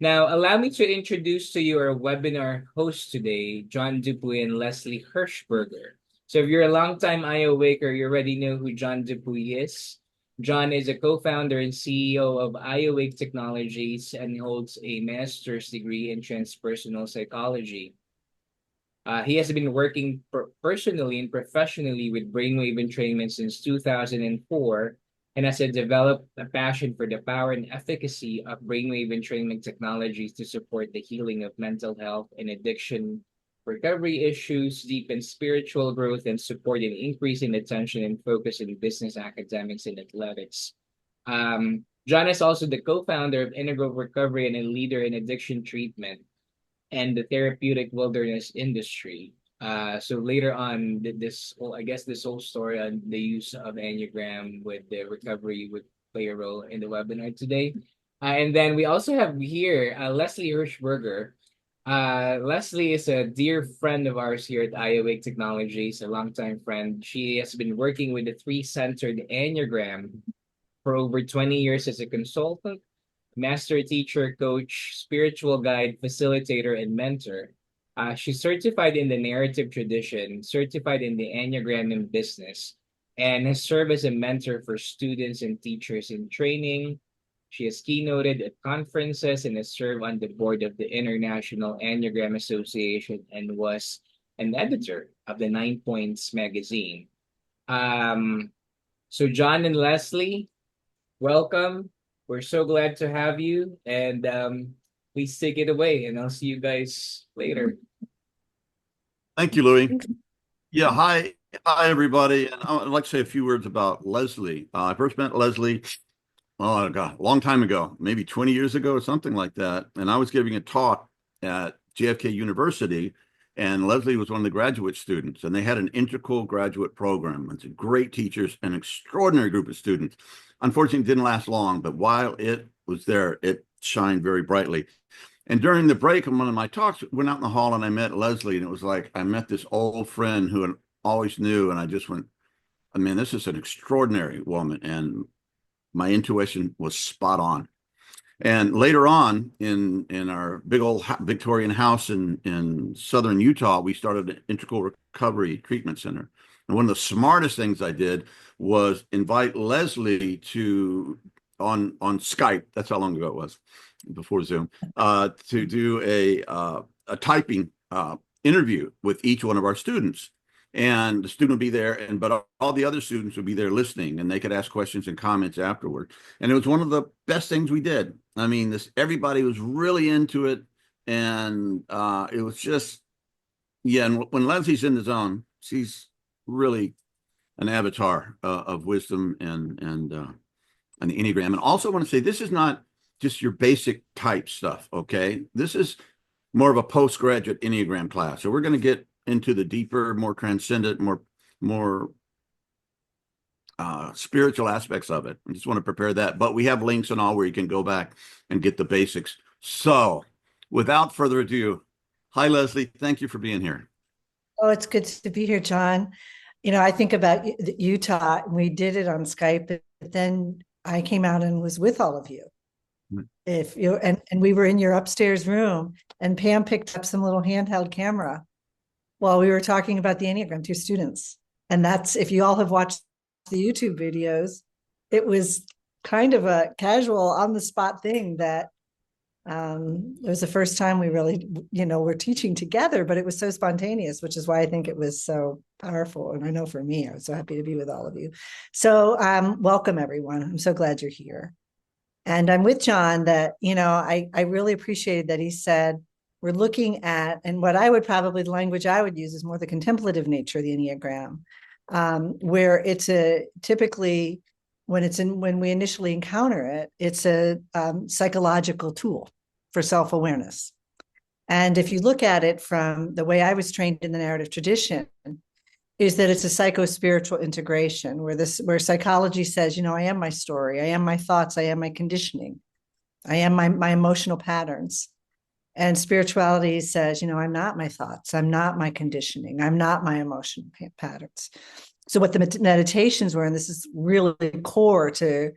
Now, allow me to introduce to you our webinar hosts today, John Dupuy and Leslie Hershberger. So if you're a longtime iAwake, you already know who John Dupuy is. John is a co-founder and CEO of iAwake Technologies and holds a master's degree in transpersonal psychology. He has been working personally and professionally with brainwave entrainment since 2004 and has developed a passion for the power and efficacy of brainwave entrainment technologies to support the healing of mental health and addiction recovery issues, deepen spiritual growth, and support an increase in attention and focus in business, academics, and athletics. John is also the co-founder of Integral Recovery and a leader in addiction treatment and the therapeutic wilderness industry. So later on, I guess this whole story on the use of Enneagram with the recovery would play a role in the webinar today. And then we also have here Leslie Hershberger. Leslie is a dear friend of ours here at iAwake Technologies, a longtime friend. She has been working with the three-centered Enneagram for over 20 years as a consultant, master teacher, coach, spiritual guide, facilitator, and mentor. She's certified in the narrative tradition, certified in the Enneagram in business, and has served as a mentor for students and teachers in training. She has keynoted at conferences and has served on the board of the International Enneagram Association and was an editor of the 9 Points magazine. So John and Leslie, welcome. We're so glad to have you, and please take it away, and I'll see you guys later. Thank you, Louis. Yeah, hi, everybody. And I'd like to say a few words about Leslie. I first met Leslie, oh God, a long time ago, maybe 20 years ago or something like that. And I was giving a talk at JFK University, and Leslie was one of the graduate students, and they had an integral graduate program. It's great teachers, an extraordinary group of students. Unfortunately, it didn't last long, but while it was there, it shined very brightly. And during the break in one of my talks, went out in the hall and I met Leslie, and it was like I met this old friend who I always knew, and I just went, I mean, this is an extraordinary woman, and my intuition was spot on. And later on, in our big old Victorian house in southern Utah, we started an integral recovery treatment center. And one of the smartest things I did was invite Leslie to on Skype. That's how long ago it was, before Zoom, to do a typing interview with each one of our students. And the student would be there, but all the other students would be there listening, and they could ask questions and comments afterward. And it was one of the best things we did. I mean, everybody was really into it, and it was just, yeah. And when Leslie's in the zone, she's really an avatar of wisdom and the Enneagram. And also, I want to say this is not just your basic type stuff. Okay, this is more of a postgraduate Enneagram class, so we're going to get into the deeper, more transcendent, more spiritual aspects of it. I just want to prepare that. But we have links and all where you can go back and get the basics. So without further ado, hi, Leslie. Thank you for being here. Oh, it's good to be here, John. You know, I think about Utah. We did it on Skype, but then I came out and was with all of you. If you and we were in your upstairs room, and Pam picked up some little handheld camera while we were talking about the Enneagram to students. And that's, if you all have watched the YouTube videos, it was kind of a casual on the spot thing that it was the first time we really, were teaching together, but it was so spontaneous, which is why I think it was so powerful. And I know for me, I was so happy to be with all of you. So welcome, everyone. I'm so glad you're here. And I'm with John that, I really appreciated that he said, we're looking at, and what I would probably, the language I would use is more the contemplative nature of the Enneagram, where it's typically when we initially encounter it, it's a psychological tool for self-awareness. And if you look at it from the way I was trained in the narrative tradition, is that it's a psychospiritual integration where psychology says, I am my story, I am my thoughts, I am my conditioning, I am my emotional patterns. And spirituality says, I'm not my thoughts, I'm not my conditioning, I'm not my emotional patterns. So what the meditations were, and this is really core to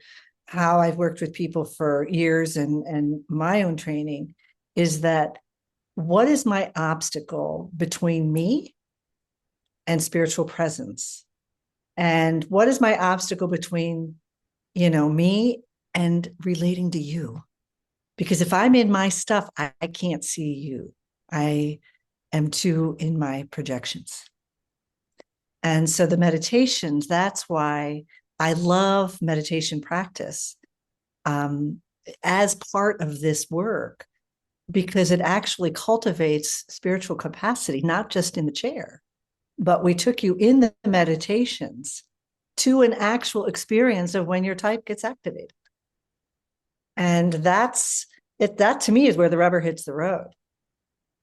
how I've worked with people for years and my own training is that what is my obstacle between me and spiritual presence? And what is my obstacle between, me and relating to you? Because if I'm in my stuff, I can't see you. I am too in my projections. And so the meditations, that's why I love meditation practice as part of this work, because it actually cultivates spiritual capacity, not just in the chair, but we took you in the meditations to an actual experience of when your type gets activated. And that's it. That to me is where the rubber hits the road.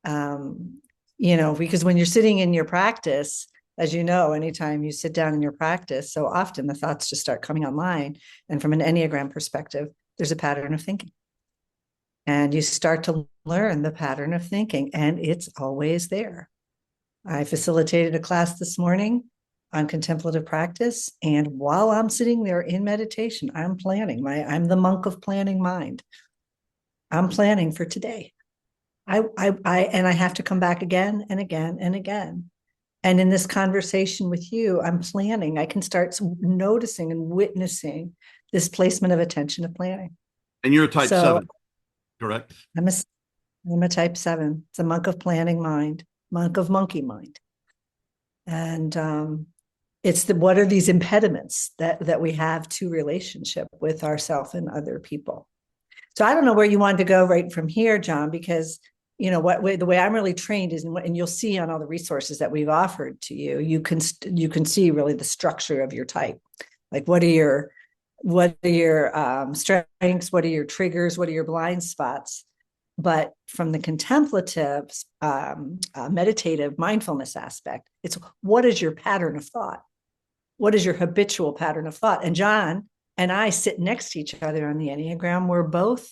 Because when you're sitting in your practice, as you know, anytime you sit down in your practice, so often the thoughts just start coming online. And from an Enneagram perspective, there's a pattern of thinking. And you start to learn the pattern of thinking, and it's always there. I facilitated a class this morning on contemplative practice. And while I'm sitting there in meditation, I'm planning. I'm the monk of planning mind. I'm planning for today. I have to come back again and again and again. And in this conversation with you, I'm planning. I can start noticing and witnessing this placement of attention of planning. And you're a type 7, correct? I'm a type 7. It's a monk of planning mind, monk of monkey mind. And it's what are these impediments that we have to relationship with ourselves and other people? So I don't know where you wanted to go right from here, John, because the way I'm really trained is, and you'll see on all the resources that we've offered to you, you can see really the structure of your type. Like what are your strengths? What are your triggers? What are your blind spots? But from the contemplative, meditative mindfulness aspect, it's what is your pattern of thought? What is your habitual pattern of thought? And John and I sit next to each other on the Enneagram. We're both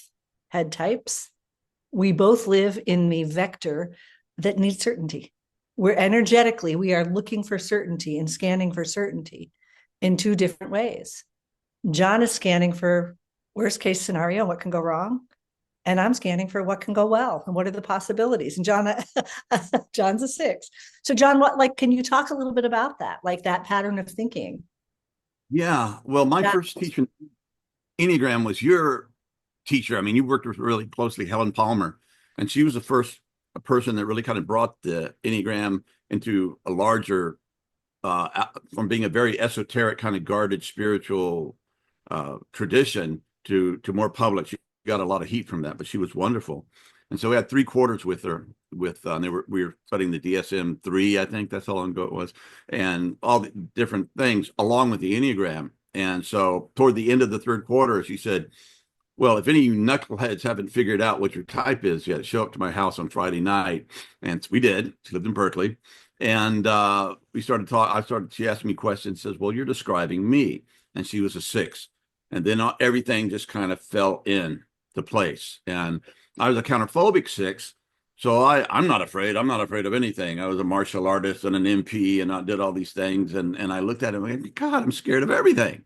head types. We both live in the vector that needs certainty. We are looking for certainty and scanning for certainty in two different ways. John is scanning for worst case scenario, what can go wrong? And I'm scanning for what can go well and what are the possibilities. And John's a 6. So John, can you talk a little bit about that, like that pattern of thinking? Yeah. Well, my first teacher, Enneagram, was your teacher. I mean, you worked with really closely, Helen Palmer, and she was the first person that really kind of brought the Enneagram into a larger, from being a very esoteric kind of guarded spiritual tradition to more public. She got a lot of heat from that, but she was wonderful. And so we had 3 quarters with her. We were studying the DSM-3, I think that's how long ago it was, and all the different things along with the Enneagram. And so toward the end of the 3rd quarter, she said, well, if any of you knuckleheads haven't figured out what your type is yet, show up to my house on Friday night. And we did. She lived in Berkeley. And we started talking. She asked me questions, says, well, you're describing me. And she was a 6. And then everything just kind of fell in to place. And I was a counterphobic 6. So I'm not afraid. I'm not afraid of anything. I was a martial artist and an MP, and I did all these things. And I looked at him and went, God, I'm scared of everything.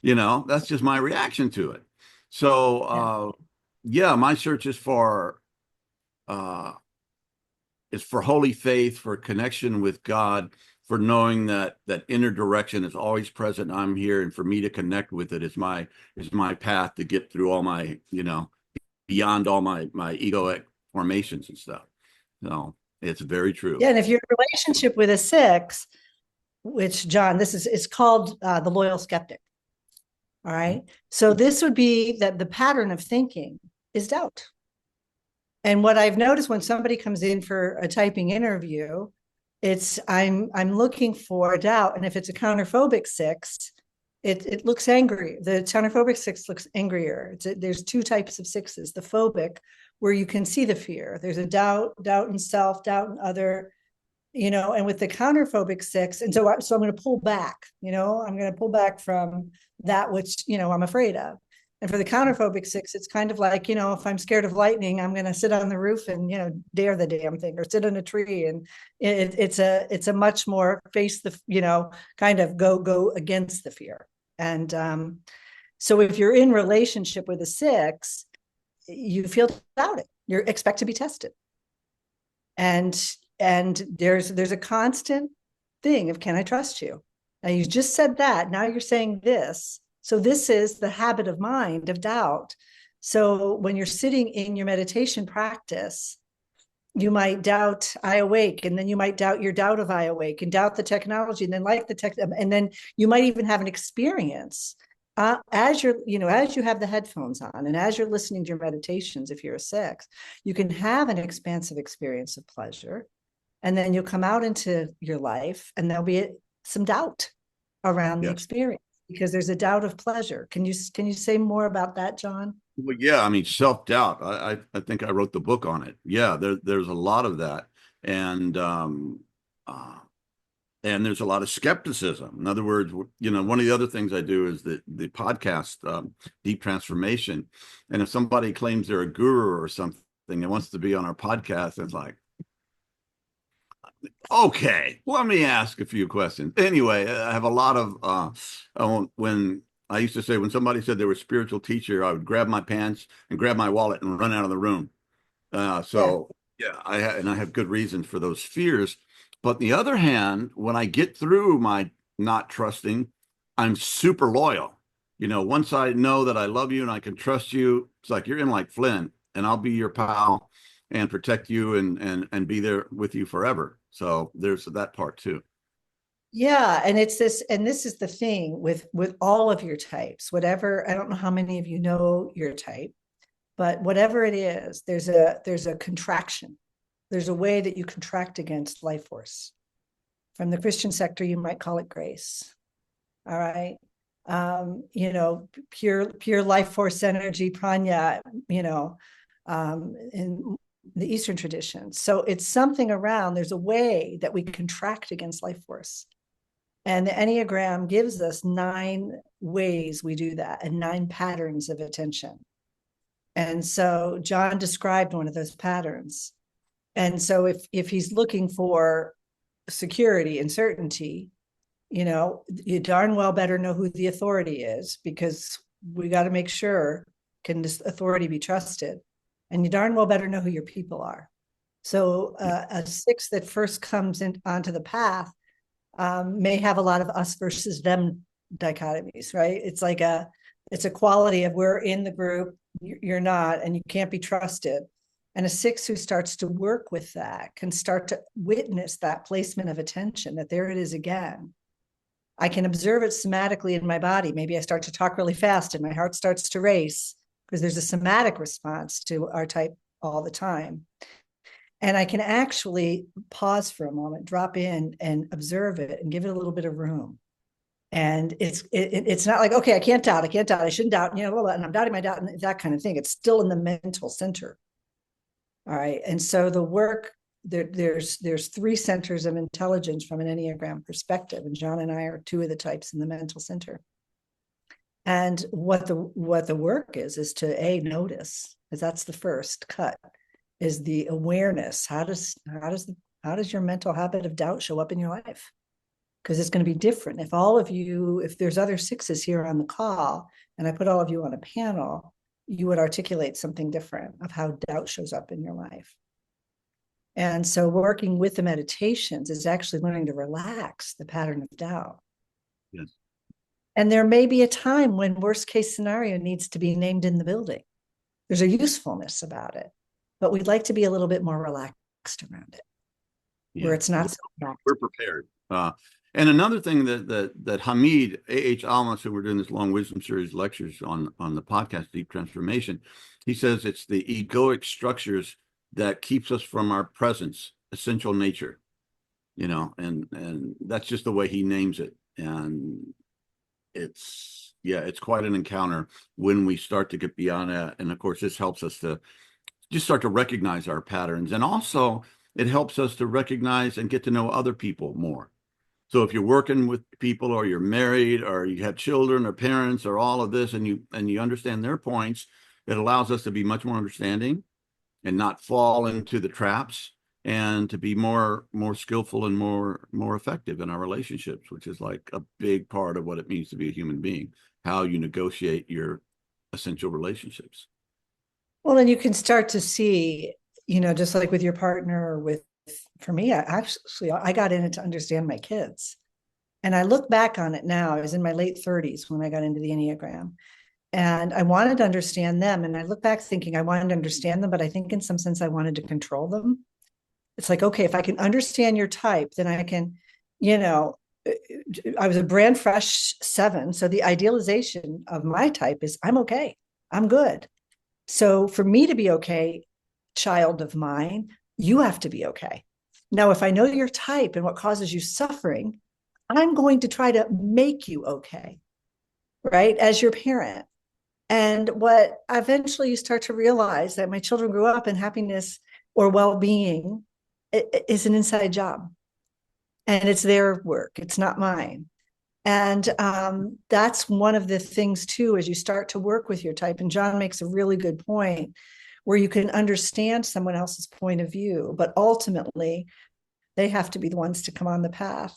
That's just my reaction to it. So, my search is for holy faith, for connection with God, for knowing that inner direction is always present. I'm here, and for me to connect with it is my path to get through all my, beyond all my egoic formations and stuff. So it's very true. Yeah, and if you're in a relationship with a 6, which John, it's called the loyal skeptic. All right. So this would be that the pattern of thinking is doubt. And what I've noticed when somebody comes in for a typing interview, it's I'm looking for doubt. And if it's a counterphobic 6, it looks angry. The counterphobic 6 looks angrier. There's 2 types of 6s. The phobic, where you can see the fear. There's a doubt in self, doubt in other, and with the counterphobic 6, and so I'm going to pull back, I'm going to pull back from that which, I'm afraid of. And for the counterphobic 6, it's kind of like, if I'm scared of lightning, I'm going to sit on the roof and, dare the damn thing, or sit in a tree. And it's a much more face the, kind of go against the fear. And So if you're in relationship with a 6, you feel doubted. You expect to be tested. And there's a constant thing of, can I trust you? Now you just said that. Now you're saying this. So this is the habit of mind of doubt. So when you're sitting in your meditation practice, you might doubt iAwake, and then you might doubt your doubt of iAwake, and doubt the technology, and then like the tech, and then you might even have an experience as you have the headphones on, and as you're listening to your meditations. If you're a 6, you can have an expansive experience of pleasure, and then you'll come out into your life, and there'll be some doubt around the experience, because there's a doubt of pleasure. Can you say more about that, John? Well, yeah, I mean, self-doubt. I think I wrote the book on it. Yeah, there's a lot of that. And there's a lot of skepticism. In other words, one of the other things I do is the podcast, Deep Transformation. And if somebody claims they're a guru or something and wants to be on our podcast, it's like, okay, let me ask a few questions. Anyway, I have a lot of, when I used to say, when somebody said they were a spiritual teacher, I would grab my pants and grab my wallet and run out of the room. I have good reasons for those fears. But on the other hand, when I get through my not trusting, I'm super loyal. Once I know that I love you and I can trust you, it's like you're in like Flynn, and I'll be your pal and protect you and be there with you forever. So there's that part too. Yeah, and it's this, and this is the thing with all of your types. Whatever, I don't know how many of you know your type, but whatever it is, there's a contraction. There's a way that you contract against life force. From the Christian sector, you might call it grace. All right. Pure life force energy, prana, in the Eastern tradition. So it's something around, there's a way that we contract against life force. And the Enneagram gives us 9 ways we do that, and 9 patterns of attention. And so John described one of those patterns. And so if he's looking for security and certainty, you darn well better know who the authority is, because we got to make sure, can this authority be trusted? And you darn well better know who your people are. So a 6 that first comes onto the path may have a lot of us versus them dichotomies, right? It's like it's a quality of, we're in the group, you're not, and you can't be trusted. And a 6 who starts to work with that can start to witness that placement of attention, that there it is again. I can observe it somatically in my body. Maybe I start to talk really fast and my heart starts to race, because there's a somatic response to our type all the time. And I can actually pause for a moment, drop in and observe it and give it a little bit of room. And it's not like, okay, I can't doubt, I shouldn't doubt, and I'm doubting my doubt, and that kind of thing. It's still in the mental center. All right. And so the work, there's 3 centers of intelligence from an Enneagram perspective. And John and I are 2 of the types in the mental center. And what the work is to notice, because that's the first cut, is the awareness. How does your mental habit of doubt show up in your life? Because it's going to be different. If there's other 6s here on the call, and I put all of you on a panel, you would articulate something different of how doubt shows up in your life. And so working with the meditations is actually learning to relax the pattern of doubt. Yes. And there may be a time when worst case scenario needs to be named in the building. There's a usefulness about it, but we'd like to be a little bit more relaxed around it, where it's not so bad. We're prepared. And another thing that Hamid A.H. Almas, who we're doing this long wisdom series lectures on the podcast Deep Transformation, he says it's the egoic structures that keeps us from our presence, essential nature, and that's just the way he names it. And it's quite an encounter when we start to get beyond that. And of course, this helps us to just start to recognize our patterns. And also it helps us to recognize and get to know other people more. So if you're working with people, or you're married, or you have children or parents, or all of this, and you understand their points, it allows us to be much more understanding and not fall into the traps, and to be more skillful and more effective in our relationships, which is like a big part of what it means to be a human being. how you negotiate your essential relationships. Well, then you can start to see, just like with your partner or for me, I got in it to understand my kids. And I look back on it now. I was in my late 30s when I got into the Enneagram. And I wanted to understand them. And I look back thinking I wanted to understand them, but I think in some sense I wanted to control them. It's like, okay, if I can understand your type, then I can, I was a brand fresh 7. So the idealization of my type is I'm okay. I'm good. So for me to be okay, child of mine, you have to be okay. Now, if I know your type and what causes you suffering, I'm going to try to make you okay, right? As your parent. And what eventually you start to realize that my children grew up in happiness or well-being is an inside job. And it's their work. It's not mine. And that's one of the things too, as you start to work with your type. And John makes a really good point where you can understand someone else's point of view, but ultimately they have to be the ones to come on the path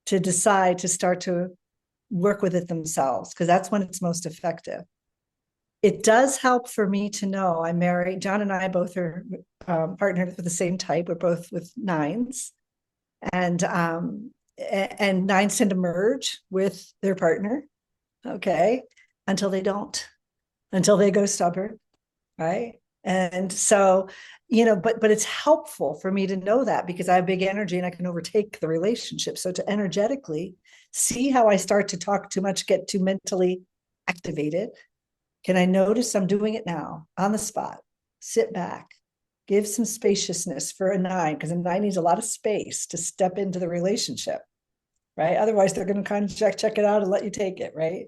to decide to start to work with it themselves, because that's when it's most effective. It does help for me to know I'm married. John and I both are partnered with the same type. We're both with 9s, and 9s tend to merge with their partner, okay, until they don't, until they go stubborn, right? And so, but it's helpful for me to know that because I have big energy and I can overtake the relationship. So to energetically see how I start to talk too much, get too mentally activated. Can I notice I'm doing it now on the spot? Sit back, give some spaciousness for a 9, because a 9 needs a lot of space to step into the relationship, right? Otherwise, they're going to kind of check it out and let you take it, right?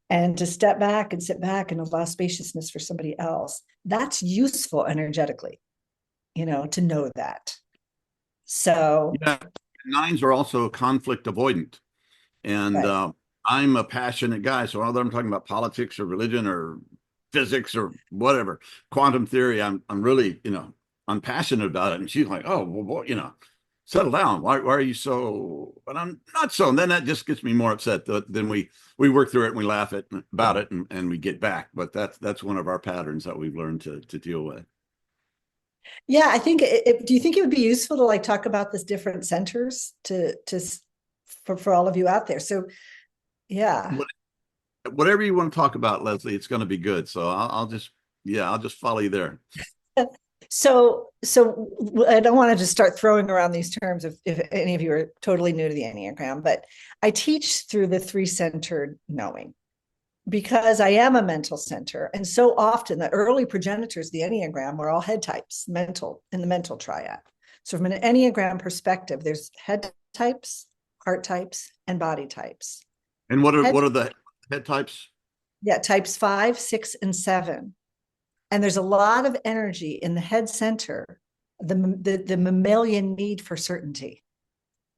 And to step back and sit back and allow spaciousness for somebody else. That's useful energetically, to know that. So yeah, 9s are also conflict avoidant. And right. I'm a passionate guy. So whether I'm talking about politics or religion or physics or whatever, quantum theory, I'm really, I'm passionate about it. And she's like, oh, well, settle down. Why are you so? But I'm not so. And then that just gets me more upset. Then we work through it and we laugh about it and we get back. But that's one of our patterns that we've learned to deal with. Yeah, I think. Do you think it would be useful to talk about this different centers for all of you out there? So, yeah. Whatever you want to talk about, Leslie, it's going to be good. So I'll just follow you there. So I don't want to just start throwing around these terms if any of you are totally new to the Enneagram, but I teach through the 3-centered knowing because I am a mental center. And so often the early progenitors of the Enneagram were all head types, in the mental triad. So from an Enneagram perspective, there's head types, heart types, and body types. And what are the head types? Yeah, types 5, 6, and 7. And there's a lot of energy in the head center, the mammalian need for certainty.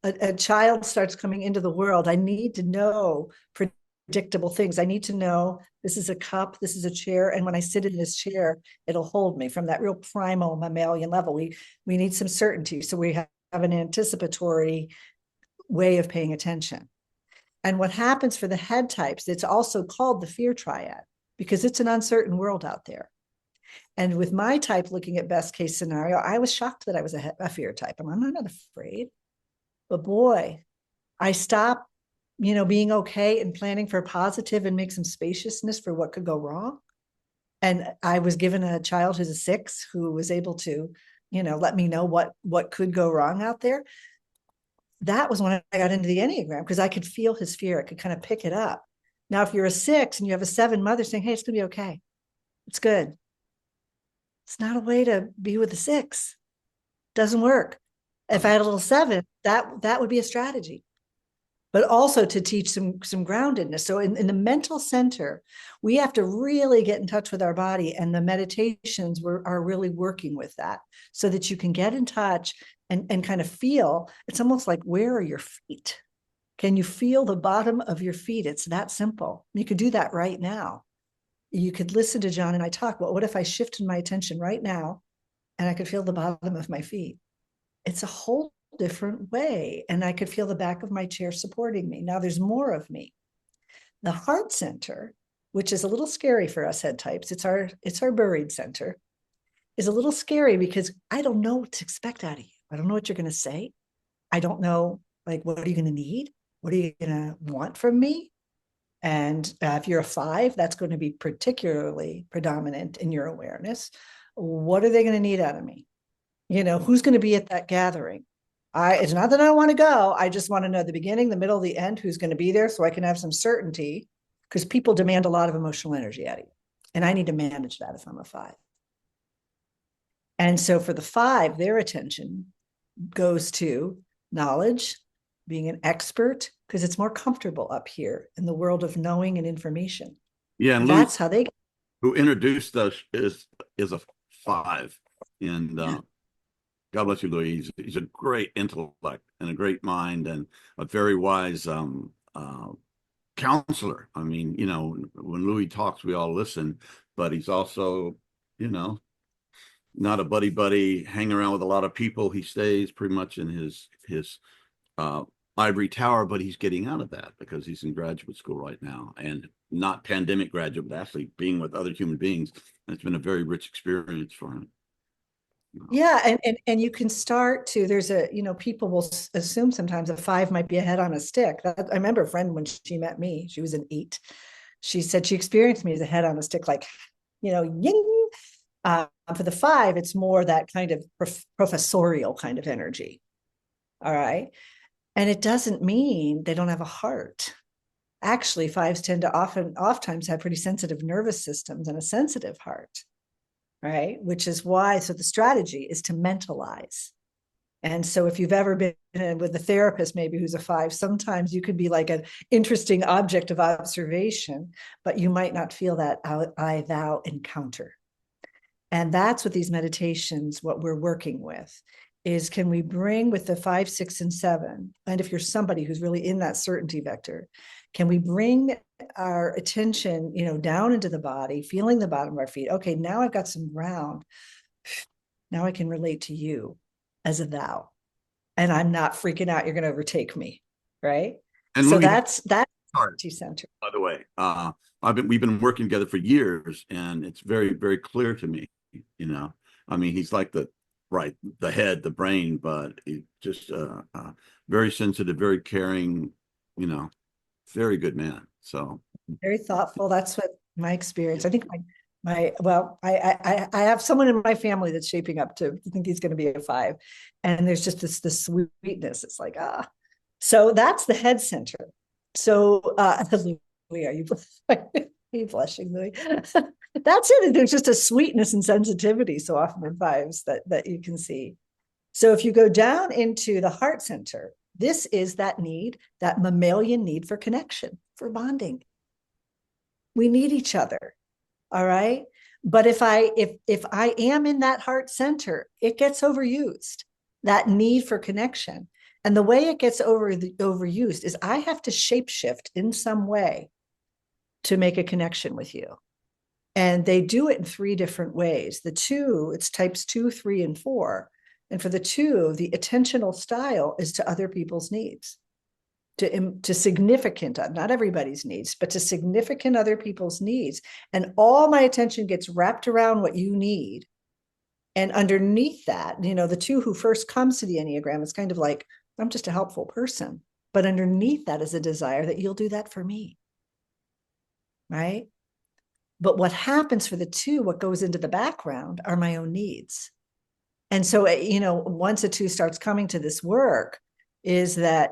A child starts coming into the world. I need to know predictable things. I need to know this is a cup, this is a chair. And when I sit in this chair, it'll hold me from that real primal mammalian level. We need some certainty. So we have an anticipatory way of paying attention. And what happens for the head types, it's also called the fear triad because it's an uncertain world out there. And with my type, looking at best case scenario, I was shocked that I was a fear type. I'm not afraid, but boy, I stopped, being okay and planning for positive and make some spaciousness for what could go wrong. And I was given a child who's a 6 who was able to, let me know what could go wrong out there. That was when I got into the Enneagram because I could feel his fear. I could kind of pick it up. Now, if you're a 6 and you have a 7 mother saying, hey, it's going to be okay. It's good. It's not a way to be with a 6. Doesn't work. If I had a little 7, that would be a strategy. But also to teach some groundedness. So in the mental center, we have to really get in touch with our body, and the meditations are really working with that so that you can get in touch and kind of feel. It's almost like, where are your feet? Can you feel the bottom of your feet? It's that simple. You could do that right now. You could listen to John and I talk. Well, what if I shifted my attention right now and I could feel the bottom of my feet? It's a whole different way. And I could feel the back of my chair supporting me. Now there's more of me. The heart center, which is a little scary for us head types, it's our buried center, is a little scary because I don't know what to expect out of you. I don't know what you're going to say. I don't know, like, what are you going to need? What are you going to want from me? And if you're a 5, that's going to be particularly predominant in your awareness. What are they going to need out of me? Who's going to be at that gathering? It's not that I want to go. I just want to know the beginning, the middle, the end, who's going to be there so I can have some certainty, because people demand a lot of emotional energy out of you. And I need to manage that if I'm a 5. And so for the 5, their attention goes to knowledge, being an expert, because it's more comfortable up here in the world of knowing and information. Yeah, and that's how they. Who introduced us is a 5, and God bless you, Louis. He's a great intellect and a great mind and a very wise counselor. I mean, when Louis talks, we all listen, but he's also, not a buddy, hang around with a lot of people. He stays pretty much in his ivory tower, but he's getting out of that because he's in graduate school right now, and not pandemic graduate, but actually being with other human beings. And it's been a very rich experience for him. Yeah, and you can start to, there's people will assume sometimes a 5 might be a head on a stick. I remember a friend when she met me, she was an 8. She said she experienced me as a head on a stick, like, ying. For the 5, it's more that kind of professorial kind of energy. All right. And it doesn't mean they don't have a heart. Actually, 5s tend to oftentimes have pretty sensitive nervous systems and a sensitive heart. Right. Which is why, so the strategy is to mentalize. And so if you've ever been with a therapist, maybe who's a 5, sometimes you could be like an interesting object of observation, but you might not feel that I thou encounter. And that's what these meditations, what we're working with, is can we bring with the 5, 6, and 7, and if you're somebody who's really in that certainty vector, can we bring our attention, down into the body, feeling the bottom of our feet? Okay, now I've got some ground. Now I can relate to you as a thou, and I'm not freaking out. You're going to overtake me, right? And so that's center. By the way, we've been working together for years, and it's very, very clear to me. I mean, he's like the head, the brain, but he's just very sensitive, very caring, very good man. So very thoughtful. That's what my experience. I think I have someone in my family that's shaping up to think he's going to be a 5, and there's just this sweetness. It's like so that's the head center. So Louis, are you blushing, Louis? That's it. There's just a sweetness and sensitivity so often in 5s that you can see. So if you go down into the heart center, this is that need, that mammalian need for connection, for bonding. We need each other. All right. But if I am in that heart center, it gets overused, that need for connection. And the way it gets overused is I have to shapeshift in some way to make a connection with you. And they do it in 3 different ways. The 2, it's types 2, 3, and 4. And for the 2, the attentional style is to other people's needs, to significant, not everybody's needs, but to significant other people's needs. And all my attention gets wrapped around what you need. And underneath that, the 2 who first comes to the Enneagram, it's kind of like, I'm just a helpful person. But underneath that is a desire that you'll do that for me. Right? But what happens for the 2, what goes into the background are my own needs. And so, once a 2 starts coming to this work, is that,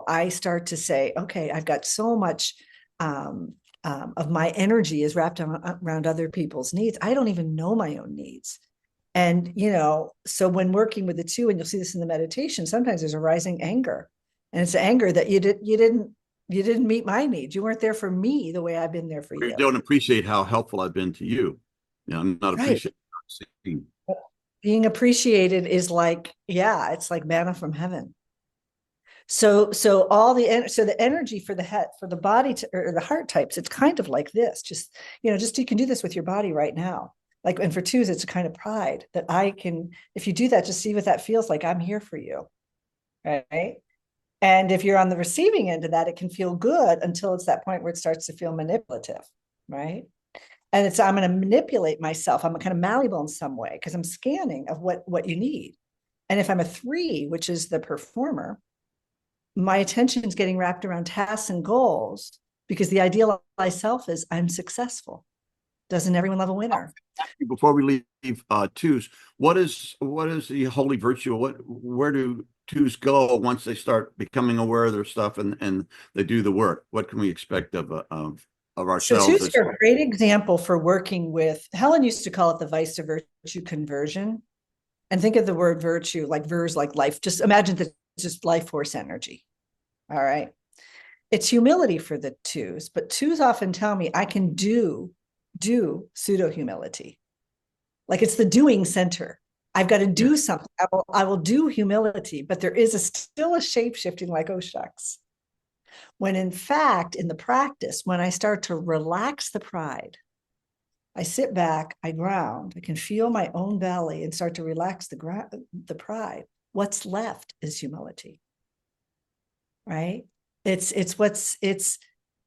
I start to say, okay, I've got so much of my energy is wrapped around other people's needs. I don't even know my own needs. And, so when working with the 2, and you'll see this in the meditation, sometimes there's a rising anger. And it's anger that you didn't meet my needs. You weren't there for me the way I've been there for you. You don't appreciate how helpful I've been to you. I'm not appreciating. Being appreciated is like, it's like manna from heaven. So the energy for the head, for the body, or the heart types, it's kind of like this. Just you can do this with your body right now. Like, and for 2s, it's a kind of pride that I can. If you do that, just see what that feels like. I'm here for you, right? And if you're on the receiving end of that, it can feel good until it's that point where it starts to feel manipulative, right? And it's, I'm going to manipulate myself. I'm kind of malleable in some way because I'm scanning of what you need. And if I'm a 3, which is the performer, my attention is getting wrapped around tasks and goals because the idealized self is I'm successful. Doesn't everyone love a winner? Before we leave twos, what is the holy virtue? Where do twos go once they start becoming aware of their stuff and they do the work? What can we expect of ourselves? So twos are a great example for working with, Helen used to call it the vice to virtue conversion. And think of the word virtue like vers, like life. Just imagine that it's just life force energy. All right. It's humility for the twos, but twos often tell me I can do pseudo humility. Like it's the doing center. I've got to do something. I will do humility, but there is still a shape shifting like, oh, shucks. When in fact, in the practice, when I start to relax the pride, I sit back, I ground, I can feel my own belly and start to relax the pride. What's left is humility, right? It's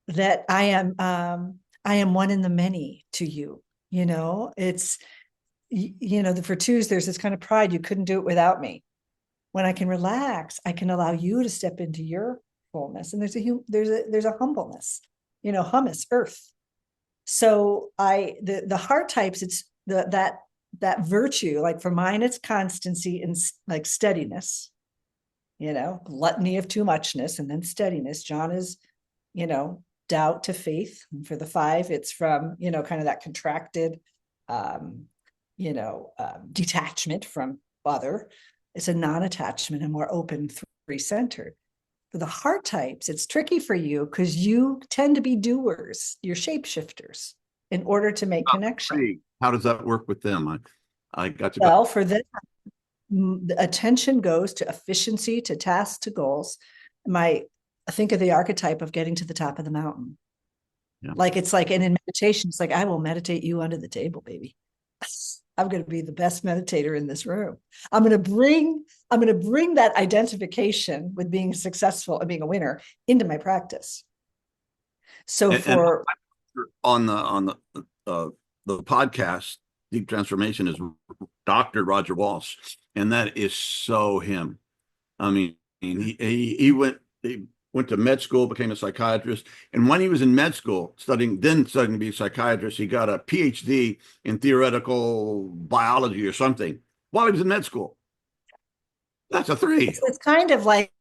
that I am one in the many to you, it's, for twos, there's this kind of pride. You couldn't do it without me. When I can relax, I can allow you to step into your fullness. And there's a humbleness, hummus, earth. So the heart types, it's that virtue, like for mine, it's constancy and like steadiness, gluttony of too muchness and then steadiness. John is, doubt to faith. And for the 5, it's from, kind of that contracted, detachment from other. It's a non-attachment and more open, 3-centered. For the heart types, it's tricky for you because you tend to be doers. You're shapeshifters in order to make connection. How does that work with them? I got to. Well, for them, the attention goes to efficiency, to tasks, to goals. I think of the archetype of getting to the top of the mountain. Yeah. Like it's like, and in meditation, it's like, I will meditate you under the table, baby. I'm going to be the best meditator in this room. I'm going to bring that identification with being successful and being a winner into my practice. So on the podcast, Deep Transformation is Dr. Roger Walsh, and that is so him. I mean, he went to med school, became a psychiatrist. And when he was in med school, studying to be a psychiatrist, he got a PhD in theoretical biology or something while he was in med school. That's a 3. It's kind of like,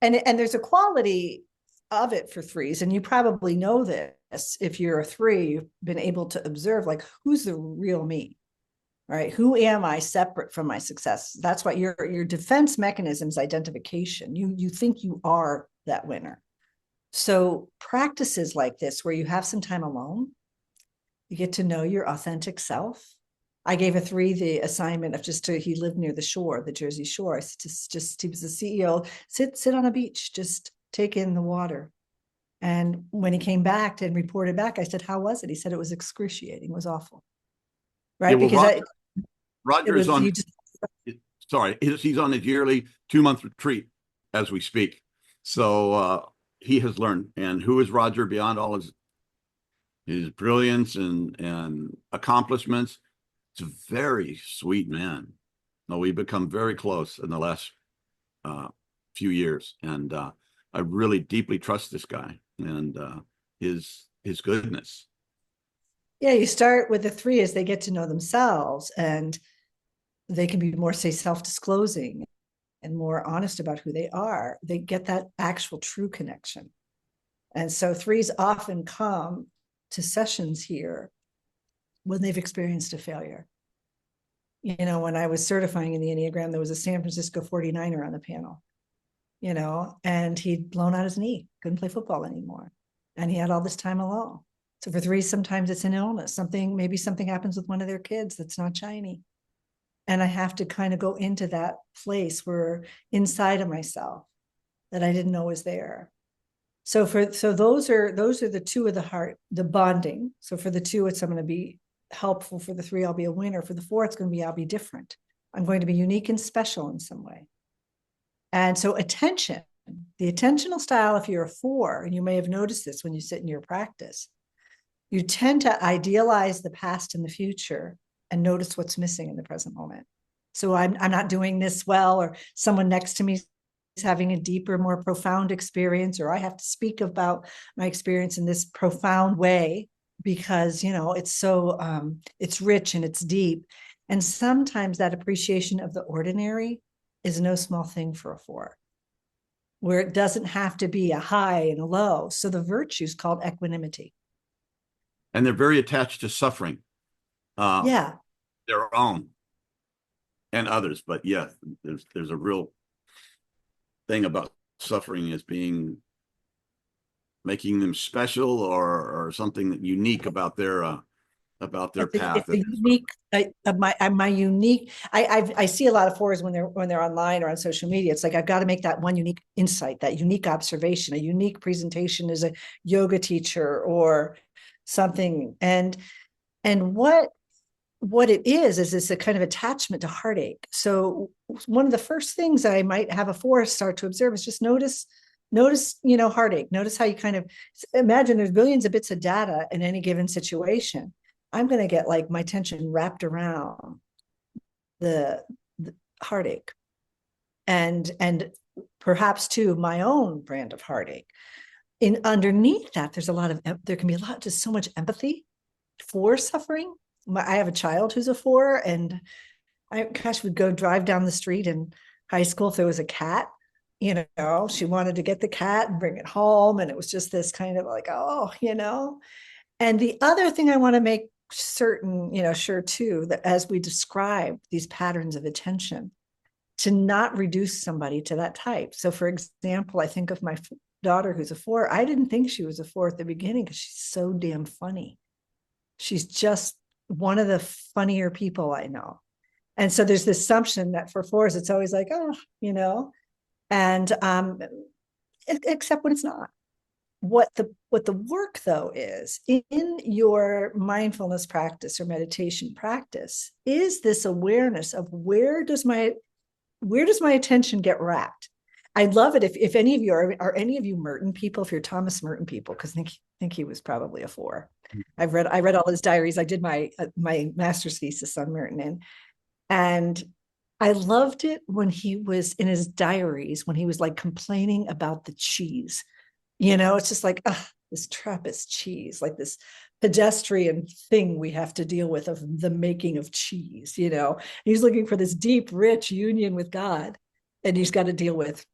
and there's a quality of it for 3s. And you probably know this. If you're a 3, you've been able to observe, like, who's the real me? Right? Who am I separate from my success? That's what your defense mechanism is, identification. You think you are that winner. So practices like this, where you have some time alone, you get to know your authentic self. I gave a 3 the assignment of he lived near the shore, the Jersey Shore. He was the CEO. Sit on a beach, just take in the water. And when he came back and reported back, I said, how was it? He said it was excruciating. It was awful. Right? Yeah, well, Roger is on. He's on his yearly 2-month retreat as we speak. So he has learned. And who is Roger beyond all his brilliance and accomplishments? It's a very sweet man. No, we've become very close in the last few years, and I really deeply trust this guy and his goodness. Yeah, you start with the 3 as they get to know themselves, and they can be more, say, self-disclosing and more honest about who they are. They get that actual true connection. And so 3s often come to sessions here when they've experienced a failure. When I was certifying in the Enneagram, there was a San Francisco 49er on the panel, and he'd blown out his knee, couldn't play football anymore. And he had all this time alone. So for 3s, sometimes it's an illness. Maybe something happens with one of their kids that's not shiny. And I have to kind of go into that place where inside of myself that I didn't know was there. So those are the 2 of the heart, the bonding. So for the 2, I'm going to be helpful. For the 3, I'll be a winner. For the 4, it's going to be, I'll be different. I'm going to be unique and special in some way. And so attention The attentional style, if you're a 4, and you may have noticed this when you sit in your practice, you tend to idealize the past and the future and notice what's missing in the present moment. So I'm not doing this well, or someone next to me is having a deeper, more profound experience, or I have to speak about my experience in this profound way because, it's so, it's rich and it's deep. And sometimes that appreciation of the ordinary is no small thing for a 4, where it doesn't have to be a high and a low. So the virtue is called equanimity. And they're very attached to suffering. Yeah. Their own and others. But yeah, there's a real thing about suffering as making them special or something unique about their path. It's a unique, my unique. I see a lot of 4s when they're online or on social media. It's like, I've got to make that one unique insight, that unique observation, a unique presentation as a yoga teacher or something. And what it is this a kind of attachment to heartache. So one of the first things I might have a 4 start to observe is just notice, heartache. Notice how you kind of imagine there's billions of bits of data in any given situation. I'm going to get like my attention wrapped around the heartache and perhaps too my own brand of heartache. Underneath that, there can be just so much empathy for suffering. I have a child who's a 4, and would go drive down the street in high school. If there was a cat, she wanted to get the cat and bring it home. And it was just this kind of like, and the other thing I want to make certain, sure too, that as we describe these patterns of attention, to not reduce somebody to that type. So for example, I think of my daughter who's a 4. I didn't think she was a 4 at the beginning because she's so damn funny. She's just one of the funnier people I know. And so there's this assumption that for 4s, it's always like, and except when it's not. What the work though is in your mindfulness practice or meditation practice is this awareness of where does my attention get wrapped. I'd love it if any of you are any of you Merton people, if you're Thomas Merton people, because I think he was probably a 4. I read all his diaries. I did my master's thesis on Merton, and I loved it when he was in his diaries, when he was like complaining about the cheese. It's just like, this Trappist cheese, like this pedestrian thing we have to deal with of the making of cheese. He's looking for this deep, rich union with God, and he's got to deal with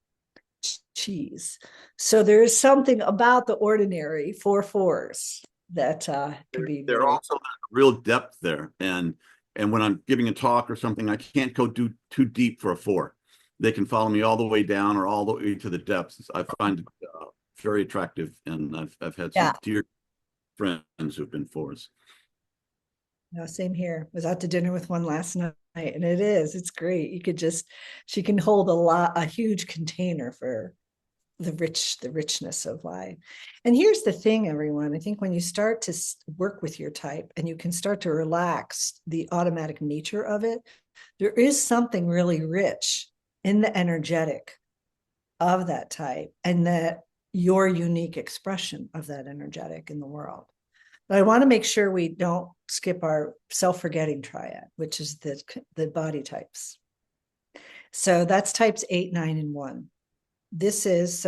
cheese. So there is something about the ordinary for 4s that can be. There also a real depth there, and when I'm giving a talk or something, I can't go too deep for a 4. They can follow me all the way down or all the way to the depths. I find it very attractive, and I've had some dear friends who've been 4s. No, same here. Was out to dinner with one last night, and it's great. She can hold a huge container for the richness of life. And here's the thing, everyone. I think when you start to work with your type and you can start to relax the automatic nature of it, there is something really rich in the energetic of that type and that your unique expression of that energetic in the world. But I want to make sure we don't skip our self-forgetting triad, which is the body types. So that's types 8, 9, and 1. This is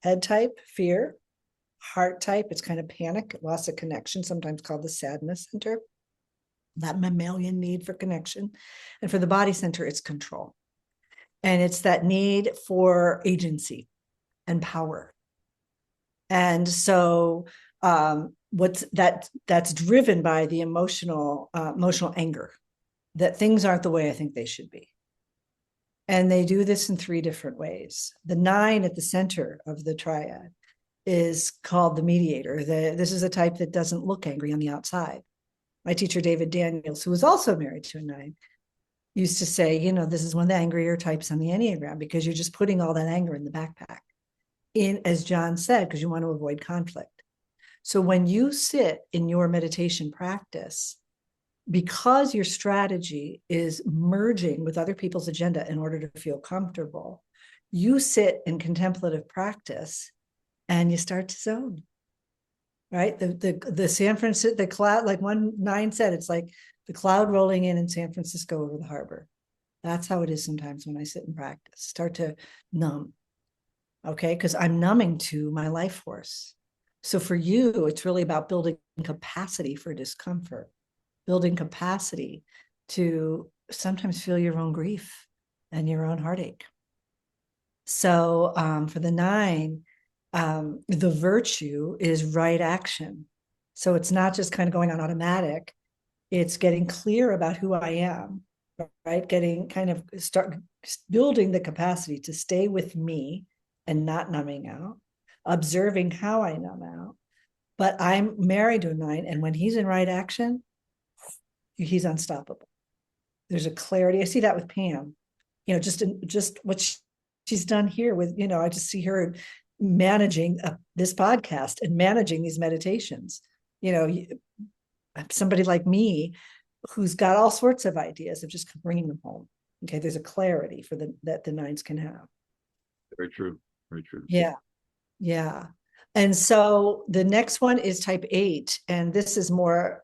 head type, fear. Heart type, it's kind of panic, loss of connection, sometimes called the sadness center, that mammalian need for connection. And for the body center, it's control. And it's that need for agency and power. And so that's driven by the emotional anger, that things aren't the way I think they should be. And they do this in 3 different ways. The 9 at the center of the triad is called the mediator. This is a type that doesn't look angry on the outside. My teacher, David Daniels, who was also married to a 9, used to say, this is one of the angrier types on the Enneagram because you're just putting all that anger in the backpack. As John said, because you want to avoid conflict. So when you sit in your meditation practice, because your strategy is merging with other people's agenda in order to feel comfortable, you sit in contemplative practice and you start to zone, right? The San Francisco, the cloud, like 1-9 said, it's like the cloud rolling in San Francisco over the harbor. That's how it is sometimes when I sit and practice, start to numb. Okay, because I'm numbing to my life force. So for you, it's really about building capacity for discomfort, building capacity to sometimes feel your own grief and your own heartache. So for the 9, the virtue is right action. So it's not just kind of going on automatic. It's getting clear about who I am, right? Getting kind of start building the capacity to stay with me and not numbing out, observing how I numb out. But I'm married to a 9, and when he's in right action, he's unstoppable. There's a clarity. I see that with Pam, just what she's done here with, I just see her managing this podcast and managing these meditations. Somebody like me who's got all sorts of ideas of just bringing them home. Okay, there's a clarity for that the 9s can have. Very true. Very true. Yeah. Yeah. And so the next one is type 8, and this is more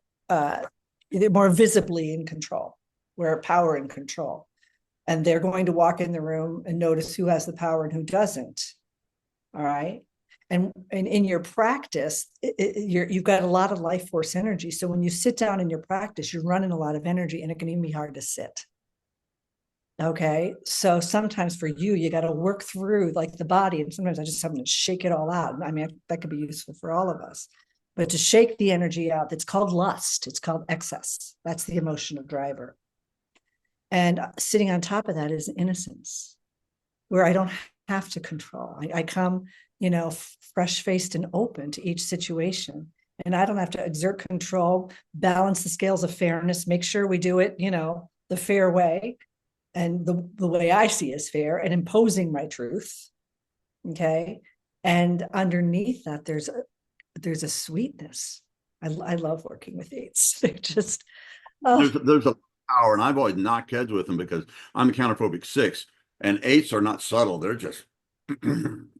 visibly in control, where power and control. And they're going to walk in the room and notice who has the power and who doesn't. All right. And in your practice, you've got a lot of life force energy. So when you sit down in your practice, you're running a lot of energy, and it can even be hard to sit. Okay. So sometimes for you got to work through like the body. And sometimes I just have to shake it all out. I mean, that could be useful for all of us. But to shake the energy out, that's called lust. It's called excess. That's the emotional driver. And sitting on top of that is innocence, where I don't have to control. I come, fresh-faced and open to each situation. And I don't have to exert control, balance the scales of fairness, make sure we do it, the fair way. And the way I see is fair, and imposing my truth. Okay. And underneath that, there's a sweetness. I love working with 8s. They're just, there's a power, and I've always knocked heads with them because I'm a counterphobic 6, and 8s are not subtle. They're just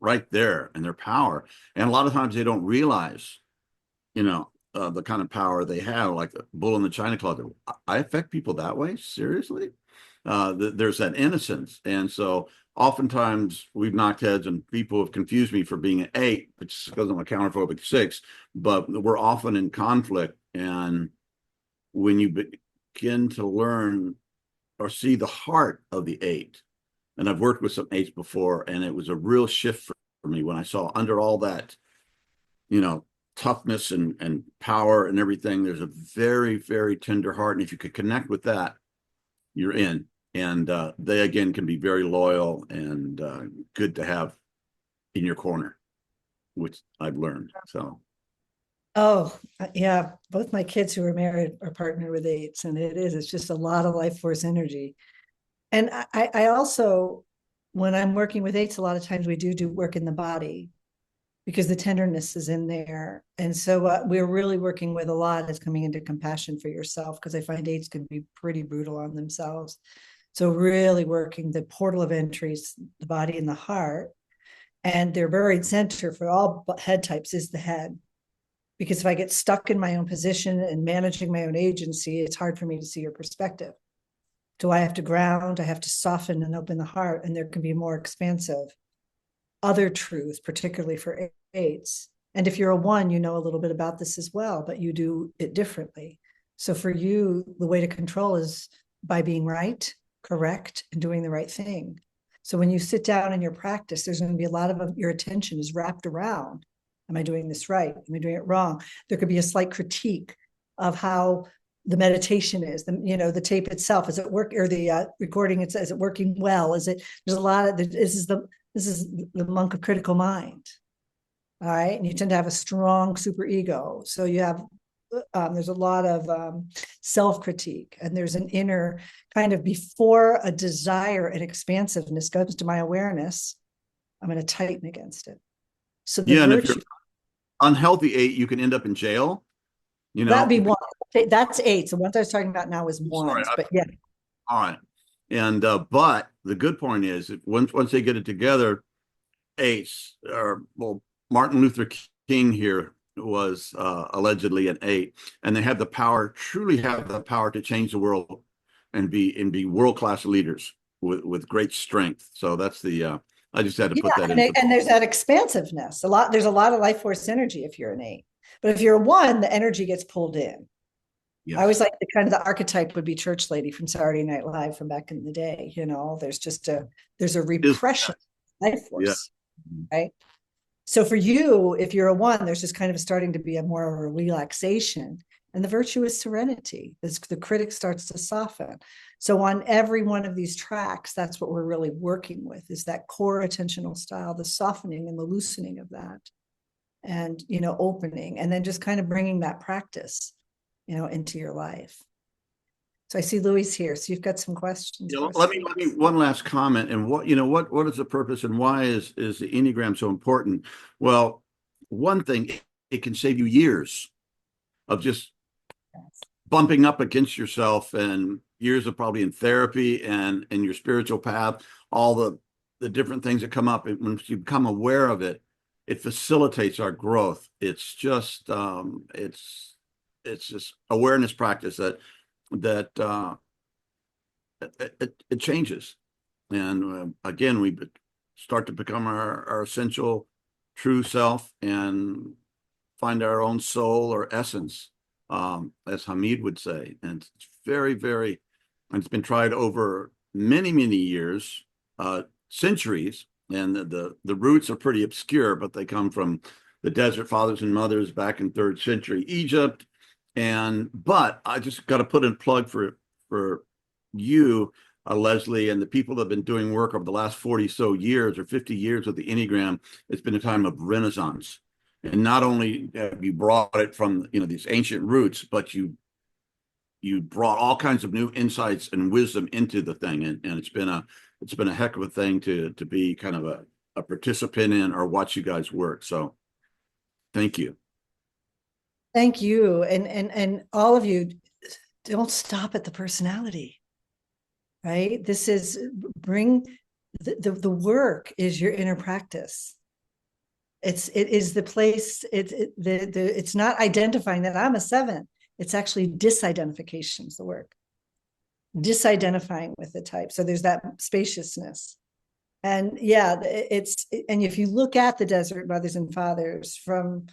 right there in their power. And a lot of times they don't realize, the kind of power they have, like the bull in the china closet. I affect people that way? Seriously? There's that innocence. And so oftentimes we've knocked heads, and people have confused me for being an 8, which is because I'm a counterphobic 6, but we're often in conflict. And when you begin to learn or see the heart of the 8, and I've worked with some 8s before, and it was a real shift for me when I saw under all that, toughness and power and everything, there's a very, very tender heart. And if you could connect with that, you're in. And they, again, can be very loyal and good to have in your corner, which I've learned. So. Oh, yeah. Both my kids who are married are partnered with 8s, and it's just a lot of life force energy. And I also, when I'm working with 8s, a lot of times we do work in the body because the tenderness is in there. And so we're really working with a lot that's coming into compassion for yourself, because I find 8s can be pretty brutal on themselves. So really working the portal of entries, the body and the heart, and their buried center for all head types is the head. Because if I get stuck in my own position and managing my own agency, it's hard for me to see your perspective. Do I have to ground? I have to soften and open the heart, and there can be more expansive other truths, particularly for 8s. And if you're a 1, you know a little bit about this as well, but you do it differently. So for you, the way to control is by being right, correct, and doing the right thing. So when you sit down in your practice, there's going to be a lot of your attention is wrapped around, am I doing this right? Am I doing it wrong? There could be a slight critique of how the meditation is, the tape itself, is it work, or the recording, is it working well? There's a lot of, this is the monk of critical mind. All right. And you tend to have a strong super ego. So you have, there's a lot of self-critique, and there's an inner kind of, before a desire and expansiveness goes to my awareness, I'm going to tighten against it. So the And if virtue, you're unhealthy 8, you can end up in jail. that'd be 1. That's 8. So what I was talking about now is 1s, Sorry, but yeah. all right. And but the good point is, if once they get it together, eights or well, Martin Luther King here was allegedly an eight, and they have the power, truly have the power to change the world and be world class leaders with great strength. So that's the I just had to put Yeah, that and, into. and there's that expansiveness. There's a lot of life force energy if you're an eight. But if you're a one, the energy gets pulled in. I always Yes. like the kind of the archetype would be church lady from Saturday Night Live from back in the day. There's a Is repression of life yeah. force, right? So for you, if you're a one, there's just kind of starting to be a more of a relaxation. And the virtue is serenity. The critic starts to soften. So on every one of these tracks, that's what we're really working with, is that core attentional style, the softening and the loosening of that. And, opening, and then just kind of bringing that practice, into your life. So I see Louis here. So you've got some questions Yeah, for us. let me one last comment. And what is the purpose and why is the Enneagram so important? Well, one thing, it can save you years of just bumping up against yourself and years of probably in therapy and in your spiritual path, all the different things that come up. And when you become aware of it, it facilitates our growth. It's just awareness practice that it changes. And again, we start to become our essential true self and find our own soul or essence, as Hamid would say. And it's very, very, and it's been tried over many, many years, centuries. And the roots are pretty obscure, but they come from the desert fathers and mothers back in 3rd century Egypt. But I just got to put in plug for you, Leslie, and the people that have been doing work over the last 40 so years or 50 years with the Enneagram. It's been a time of renaissance. And not only have you brought it from these ancient roots, but you brought all kinds of new insights and wisdom into the thing. And it's been a heck of a thing to be kind of a participant in or watch you guys work. So thank you. Thank you. And all of you, don't stop at the personality, right? This is bring the work is your inner practice. It is the place. It's not identifying that I'm a 7. It's actually disidentification is the work. Disidentifying with the type. So there's that spaciousness. And yeah, and if you look at the desert mothers and fathers from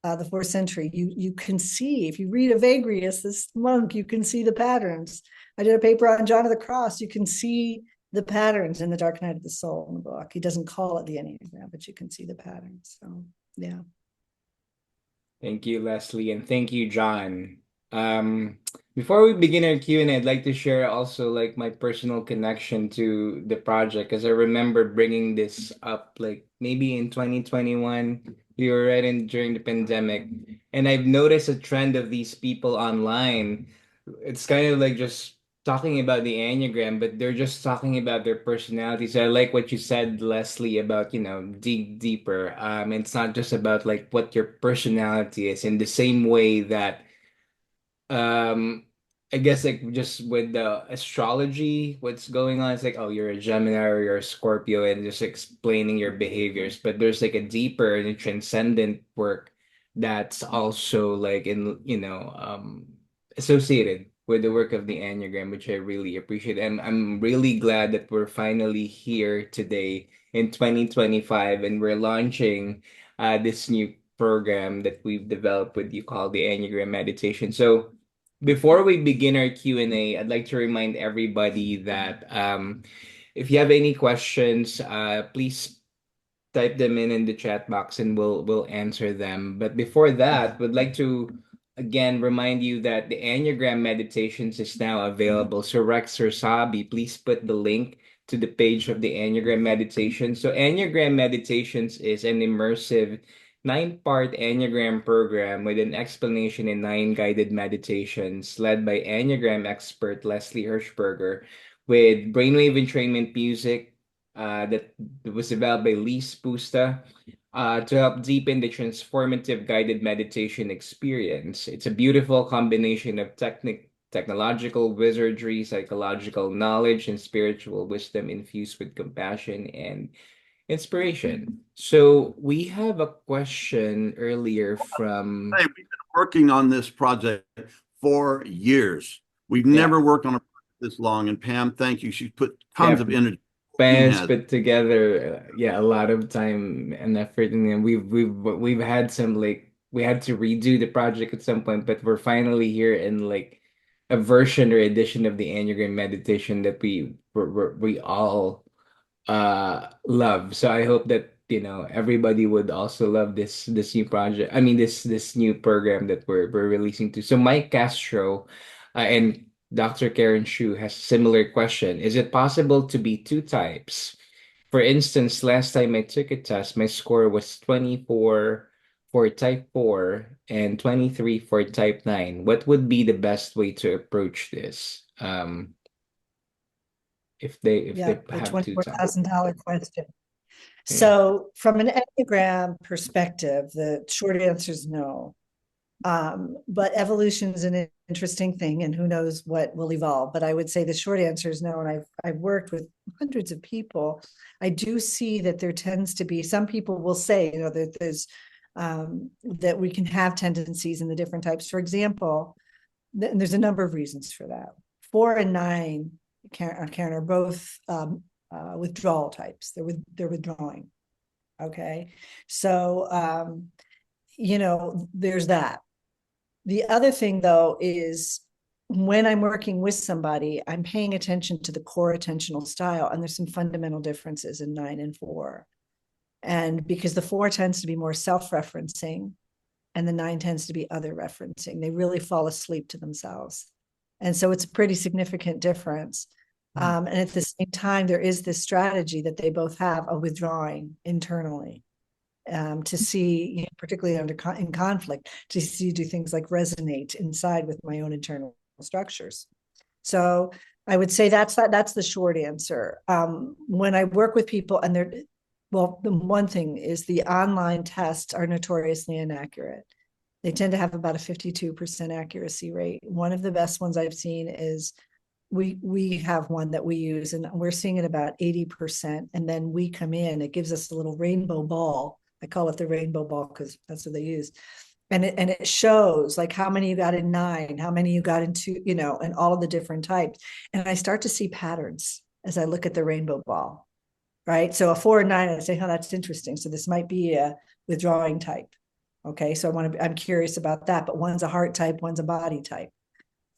the 4th century, you can see, if you read Evagrius, this monk, you can see the patterns. I did a paper on John of the Cross. You can see the patterns in the Dark Night of the Soul in the book. He doesn't call it the Enneagram, but you can see the patterns. So yeah. Thank you, Leslie, and thank you, John. Before we begin our Q&A, I'd like to share also like my personal connection to the project, because I remember bringing this up like maybe in 2021. We were right in during the pandemic, and I've noticed a trend of these people online. It's kind of like just talking about the Enneagram, but they're just talking about their personalities. I like what you said, Leslie, about, dig deeper. It's not just about like what your personality is in the same way that um I guess like just with the astrology, what's going on, it's like, oh, you're a Gemini or you're a Scorpio and just explaining your behaviors. But there's like a deeper and a transcendent work that's also like associated with the work of the Enneagram, which I really appreciate. And I'm really glad that we're finally here today in 2025 and we're launching this new program that we've developed with you called the Enneagram Meditation. So before we begin our Q&A, I'd like to remind everybody that if you have any questions, please type them in the chat box and we'll answer them. But before that, would like to again remind you that the Enneagram Meditations is now available. So Rex or Sabi, please put the link to the page of the Enneagram Meditation. So Enneagram Meditations is an immersive 9-part Enneagram program with an explanation in 9 guided meditations led by Enneagram expert Leslie Hershberger with brainwave entrainment music that was developed by Lee Spusta to help deepen the transformative guided meditation experience. It's a beautiful combination of technological wizardry, psychological knowledge, and spiritual wisdom infused with compassion and inspiration. So we have a question earlier from, Hey, we've been working on this project for years. We've yeah, never worked on a project this long. And Pam, thank you. She's put tons yeah, of energy. Team Pans has. put together, yeah, a lot of time and effort, and then we've had some like we had to redo the project at some point, but we're finally here in like a version or edition of the Enneagram meditation that we all love. So I hope that everybody would also love this new project. I mean this new program that we're releasing to. So Mike Castro and Dr. Karen Shu has similar question. Is it possible to be two types? For instance, last time I took a test, my score was 24 for type 4 and 23 for type 9. What would be the best way to approach this? If they Yeah, the have two types. $24,000 question. Yeah. So from an Enneagram perspective, the short answer is no. But evolution is an interesting thing, and who knows what will evolve. But I would say the short answer is no. And I've worked with hundreds of people. I do see that there tends to be some people will say, that there's that we can have tendencies in the different types. For example, and there's a number of reasons for that. 4 and 9, Karen, are both withdrawal types. They're withdrawing. Okay, so there's that. The other thing, though, is when I'm working with somebody, I'm paying attention to the core attentional style, and there's some fundamental differences in 9 and 4. And because the 4 tends to be more self-referencing, and the 9 tends to be other referencing, they really fall asleep to themselves. And so it's a pretty significant difference. And at the same time, there is this strategy that they both have of withdrawing internally. To see, particularly in conflict, to see do things like resonate inside with my own internal structures. So I would say that's the short answer. When I work with people, and the one thing is the online tests are notoriously inaccurate. They tend to have about a 52% accuracy rate. One of the best ones I've seen is we have one that we use, and we're seeing it about 80%. And then we come in, it gives us a little rainbow ball. I call it the rainbow ball because that's what they use. And it shows like how many you got in 9, how many you got in 2, and all of the different types. And I start to see patterns as I look at the rainbow ball, right? So a 4 and 9, I say, oh, that's interesting. So this might be a withdrawing type. Okay, so I'm curious about that. But one's a heart type, one's a body type.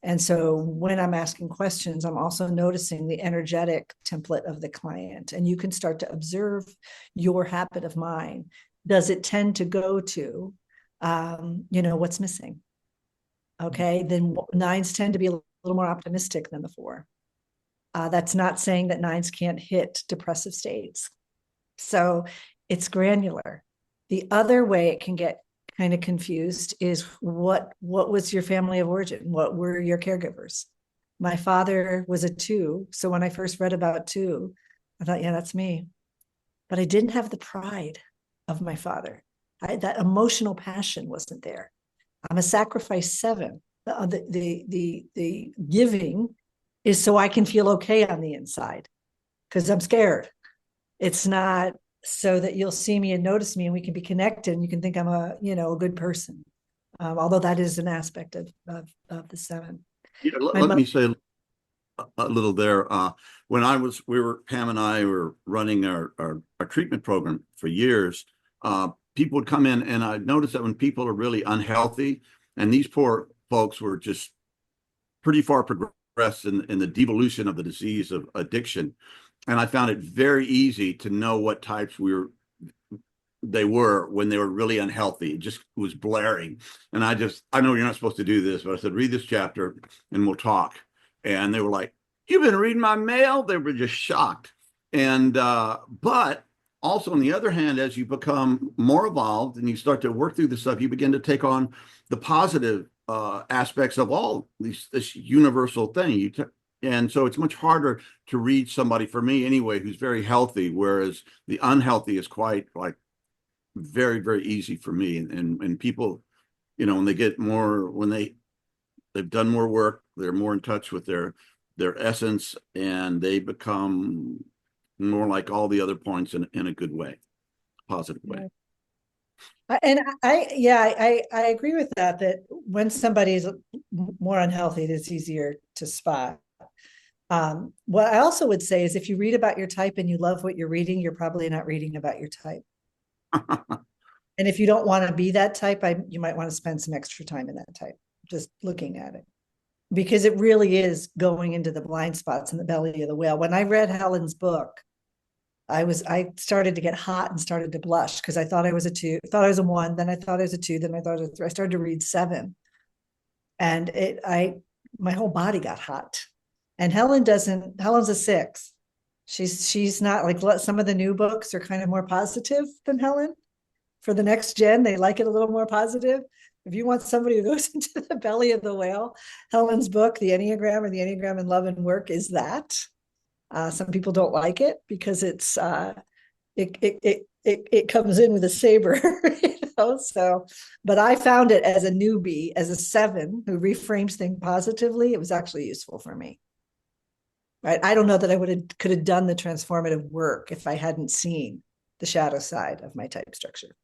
And so when I'm asking questions, I'm also noticing the energetic template of the client. And you can start to observe your habit of mind. Does it tend to go to, what's missing? Okay, then 9s tend to be a little more optimistic than the 4. That's not saying that 9s can't hit depressive states. So it's granular. The other way it can get kind of confused is what was your family of origin? What were your caregivers? My father was a 2. So when I first read about 2, I thought, yeah, that's me. But I didn't have the pride of my father. That emotional passion wasn't there. I'm a sacrifice 7. The giving is so I can feel okay on the inside because I'm scared. It's not so that you'll see me and notice me and we can be connected and you can think I'm a good person. Although that is an aspect of the 7. Yeah, let me say a little there. When Pam and I were running our treatment program for years, people would come in, and I noticed that when people are really unhealthy, and these poor folks were just pretty far progressed in the devolution of the disease of addiction. And I found it very easy to know what types they were when they were really unhealthy. It just was blaring. And I know you're not supposed to do this, but I said, read this chapter and we'll talk. And they were like, you've been reading my mail? They were just shocked. And, but also on the other hand, as you become more evolved and you start to work through the stuff, you begin to take on the positive aspects of all this universal thing. And so it's much harder to read somebody, for me anyway, who's very healthy, whereas the unhealthy is quite like very, very easy for me. And people, when they get more, when they they've done more work, they're more in touch with their essence, and they become more like all the other points in a good way, positive way. And I agree with that, that when somebody's more unhealthy, it is easier to spot. What I also would say is if you read about your type and you love what you're reading, you're probably not reading about your type. And if you don't want to be that type, you might want to spend some extra time in that type, just looking at it. Because it really is going into the blind spots in the belly of the whale. When I read Helen's book, I started to get hot and started to blush because I thought I was a 2, thought I was a 1, then I thought I was a 2, then I thought I started to read 7. And my whole body got hot. And Helen's a 6. She's not like, some of the new books are kind of more positive than Helen. For the next gen, they like it a little more positive. If you want somebody who goes into the belly of the whale, Helen's book, The Enneagram or The Enneagram in Love and Work, is that. Some people don't like it because it comes in with a saber, So, but I found it as a newbie, as a 7 who reframes things positively. It was actually useful for me. Right? I don't know that could have done the transformative work if I hadn't seen the shadow side of my type structure.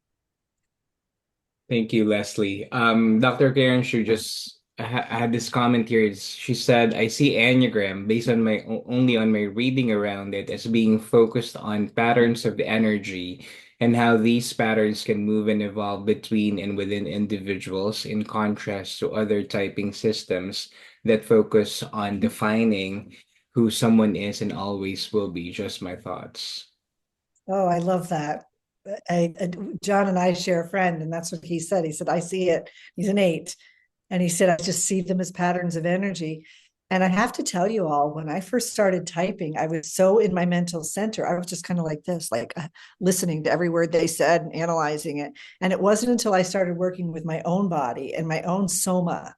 Thank you, Leslie. Dr. Karen Shu just had this comment here. She said, I see Enneagram based on only on my reading around it as being focused on patterns of the energy and how these patterns can move and evolve between and within individuals, in contrast to other typing systems that focus on defining who someone is and always will be. Just my thoughts. Oh, I love that. John and I share a friend, and that's what he said. He said, I see it. He's an 8. And he said, I just see them as patterns of energy. And I have to tell you all, when I first started typing, I was so in my mental center. I was just kind of like this, like listening to every word they said and analyzing it. And it wasn't until I started working with my own body and my own soma,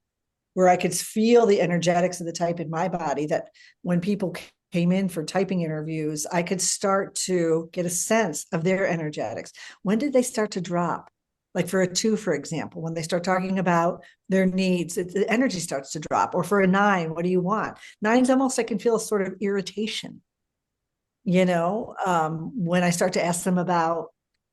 where I could feel the energetics of the type in my body, that when people came in for typing interviews, I could start to get a sense of their energetics. When did they start to drop? Like for a 2, for example, when they start talking about their needs, the energy starts to drop. Or for a 9, what do you want? 9's almost, I can feel a sort of irritation, when I start to ask them about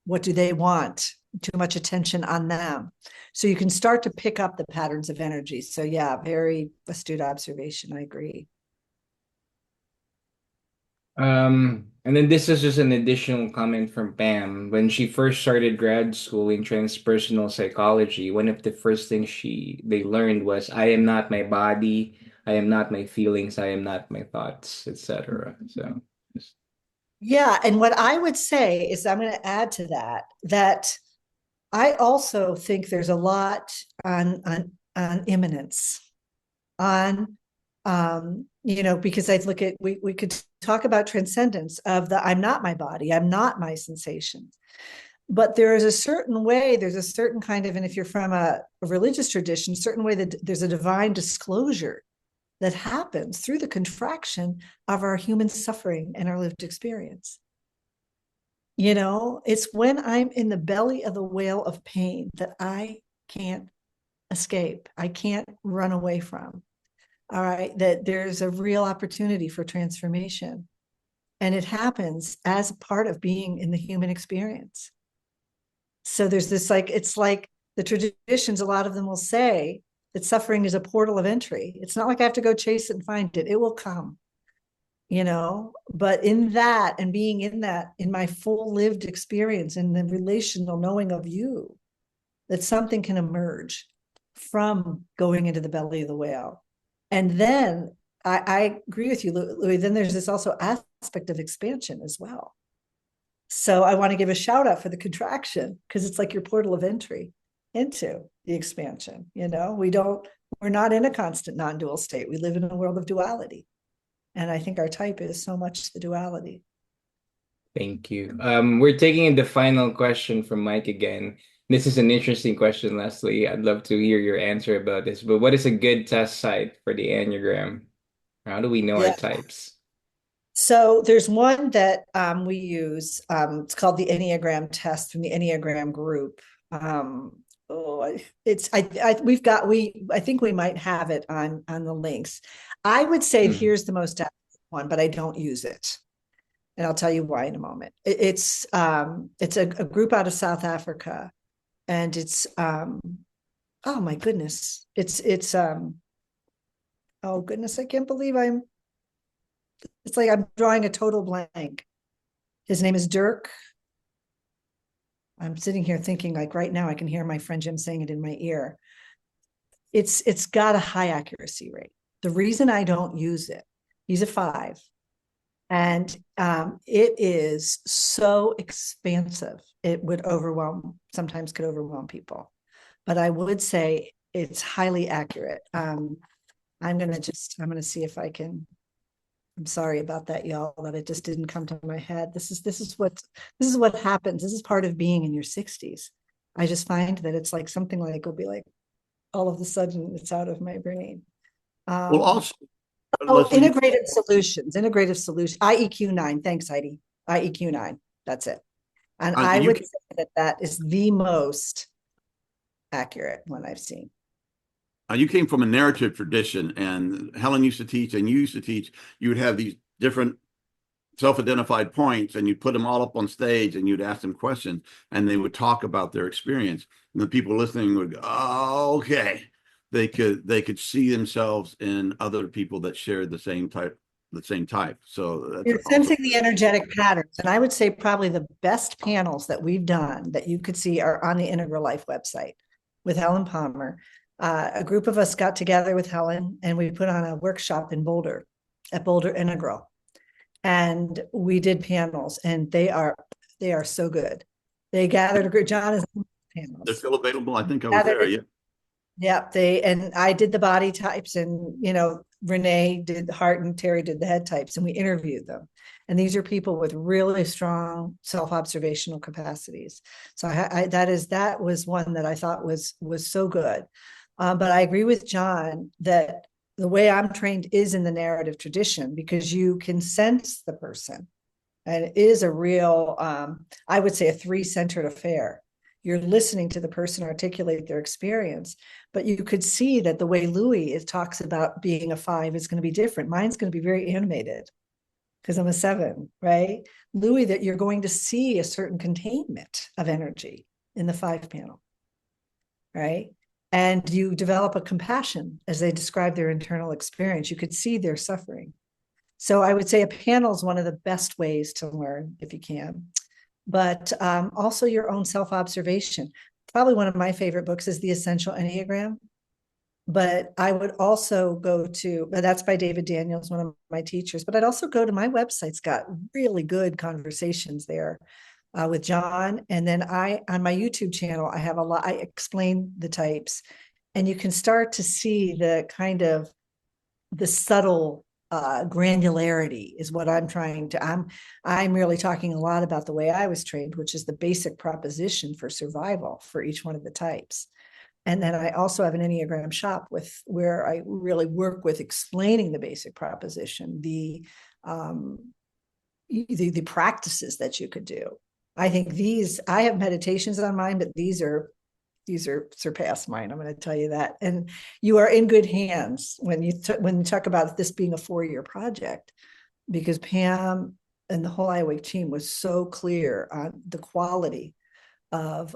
what do they want, too much attention on them. So you can start to pick up the patterns of energy. So yeah, very astute observation. I agree. And then this is just an additional comment from Pam. When she first started grad school in transpersonal psychology, one of the first things they learned was, I am not my body, I am not my feelings, I am not my thoughts, etc. So yeah, and what I would say is, I'm going to add to that I also think there's a lot on immanence, on because I look at, we could talk about transcendence of the I'm not my body, I'm not my sensations. But there is a certain way, there's a certain kind of, and if you're from a religious tradition, a certain way that there's a divine disclosure that happens through the contraction of our human suffering and our lived experience. It's when I'm in the belly of the whale of pain that I can't escape, I can't run away from. All right, that there's a real opportunity for transformation. And it happens as part of being in the human experience. So there's this, it's like the traditions, a lot of them will say that suffering is a portal of entry. It's not like I have to go chase it and find it. It will come, but in that, and being in that, in my full lived experience, in the relational knowing of you, that something can emerge from going into the belly of the whale. And then I agree with you, Louis, then there's this also aspect of expansion as well. So I want to give a shout out for the contraction, because it's like your portal of entry into the expansion. We're not in a constant non-dual state. We live in a world of duality. And I think our type is so much the duality. thank you. We're taking the final question from Mike again. This is an interesting question, Leslie. I'd love to hear your answer about this. But what is a good test site for the Enneagram? How do we know our types? So there's one that we use. It's called the Enneagram test from the Enneagram group. I think we might have it on the links. I would say here's the most active one, but I don't use it. And I'll tell you why in a moment. It's a group out of South Africa, and it's oh my goodness. It's oh goodness, I can't believe it's like I'm drawing a total blank. His name is Dirk. I'm sitting here thinking, like, right now I can hear my friend Jim saying it in my ear. It's got a high accuracy rate. The reason I don't use it, he's a 5, and it is so expansive. It would sometimes could overwhelm people, but I would say it's highly accurate. I'm gonna see if I can. I'm sorry about that, y'all, that it just didn't come to my head. This is what happens. This is part of being in your 60s. I just find that it's like something like will be like all of a sudden it's out of my brain. Well, also, integrative solutions, IEQ 9. Thanks, Heidi. IEQ 9. That's it. And I would say that is the most accurate one I've seen. You came from a narrative tradition, and Helen used to teach, and you used to teach. You would have these different self-identified points, and you'd put them all up on stage, and you'd ask them questions, and they would talk about their experience. And the people listening would go, "Oh, okay." They could see themselves in other people that shared the same type. So you're sensing the energetic patterns, and I would say probably the best panels that we've done that you could see are on the Integral Life website with Helen Palmer. A group of us got together with Helen, and we put on a workshop in Boulder at Boulder Integral, and we did panels, and they are so good. They gathered a group. John is panels. They're still available. I think I was there. Yeah. And I did the body types, and Renee did the heart, and Terry did the head types, and we interviewed them. And these are people with really strong self-observational capacities. So that was one that I thought was so good. But I agree with John that the way I'm trained is in the narrative tradition, because you can sense the person, and it is a real, I would say, a 3-centered affair. You're listening to the person articulate their experience, but you could see that the way Louis talks about being a 5 is going to be different. Mine's going to be very animated because I'm a 7, right? Louis, that you're going to see a certain containment of energy in the 5 panel, right? And you develop a compassion as they describe their internal experience. You could see their suffering. So I would say a panel is one of the best ways to learn if you can. But also your own self-observation. Probably one of my favorite books is The Essential Enneagram. But I would also that's by David Daniels, one of my teachers. But I'd also go to my website. It's got really good conversations there with John. And then on my YouTube channel, I explain the types. And you can start to see the kind of the subtle granularity is what I'm trying to. I'm really talking a lot about the way I was trained, which is the basic proposition for survival for each one of the types. And then I also have an Enneagram shop where I really work with explaining the basic proposition, the practices that you could do. I think I have meditations on mine, but these are surpassed mine. I'm going to tell you that. And you are in good hands when you talk about this being a 4-year project, because Pam and the whole iAwake team was so clear on the quality of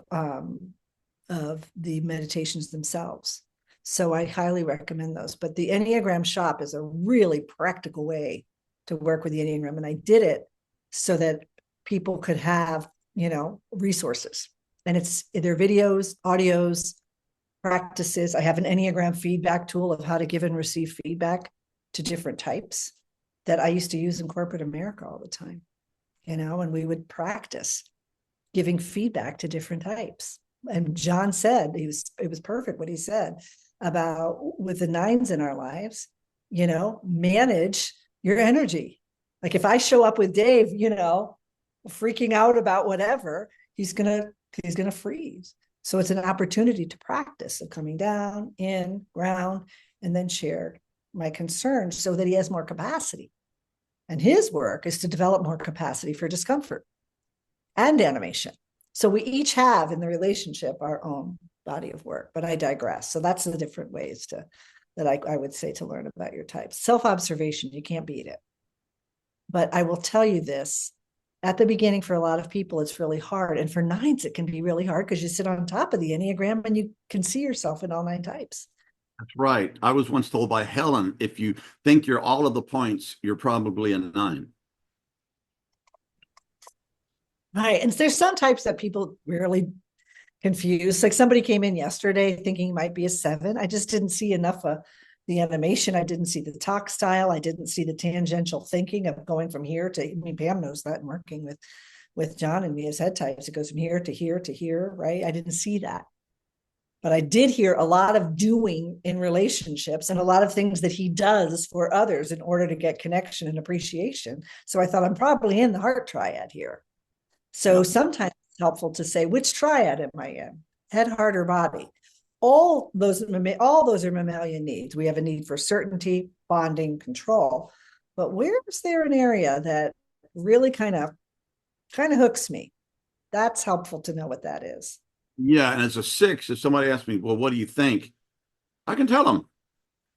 the meditations themselves. So I highly recommend those. But the Enneagram shop is a really practical way to work with the Enneagram. And I did it so that people could have, resources. And their videos, audios, practices. I have an Enneagram feedback tool of how to give and receive feedback to different types that I used to use in corporate America all the time, and we would practice giving feedback to different types. And John said, it was perfect what he said about with the 9s in our lives, manage your energy. Like if I show up with Dave, freaking out about whatever, he's gonna freeze. So it's an opportunity to practice of coming down, in, ground, and then share my concerns so that he has more capacity. And his work is to develop more capacity for discomfort and animation. So we each have in the relationship our own body of work, but I digress. So that's the different ways that I would say to learn about your types. Self-observation, you can't beat it. But I will tell you this, at the beginning, for a lot of people, it's really hard. And for nines, it can be really hard because you sit on top of the Enneagram and you can see yourself in all 9 types. That's right. I was once told by Helen, if you think you're all of the points, you're probably a 9. Right. And there's some types that people rarely confuse. Like somebody came in yesterday thinking he might be a 7. I just didn't see enough of the animation. I didn't see the talk style. I didn't see the tangential thinking of going from here to, I mean, Pam knows that, and working with John and me as head types, it goes from here to here to here, right? I didn't see that. But I did hear a lot of doing in relationships and a lot of things that he does for others in order to get connection and appreciation. So I thought I'm probably in the heart triad here. So sometimes it's helpful to say, which triad am I in? Head, heart, or body? All those are mammalian needs. We have a need for certainty, bonding, control. But where is there an area that really kind of hooks me? That's helpful to know what that is. Yeah, and as a 6, if somebody asks me, well, what do you think? I can tell them,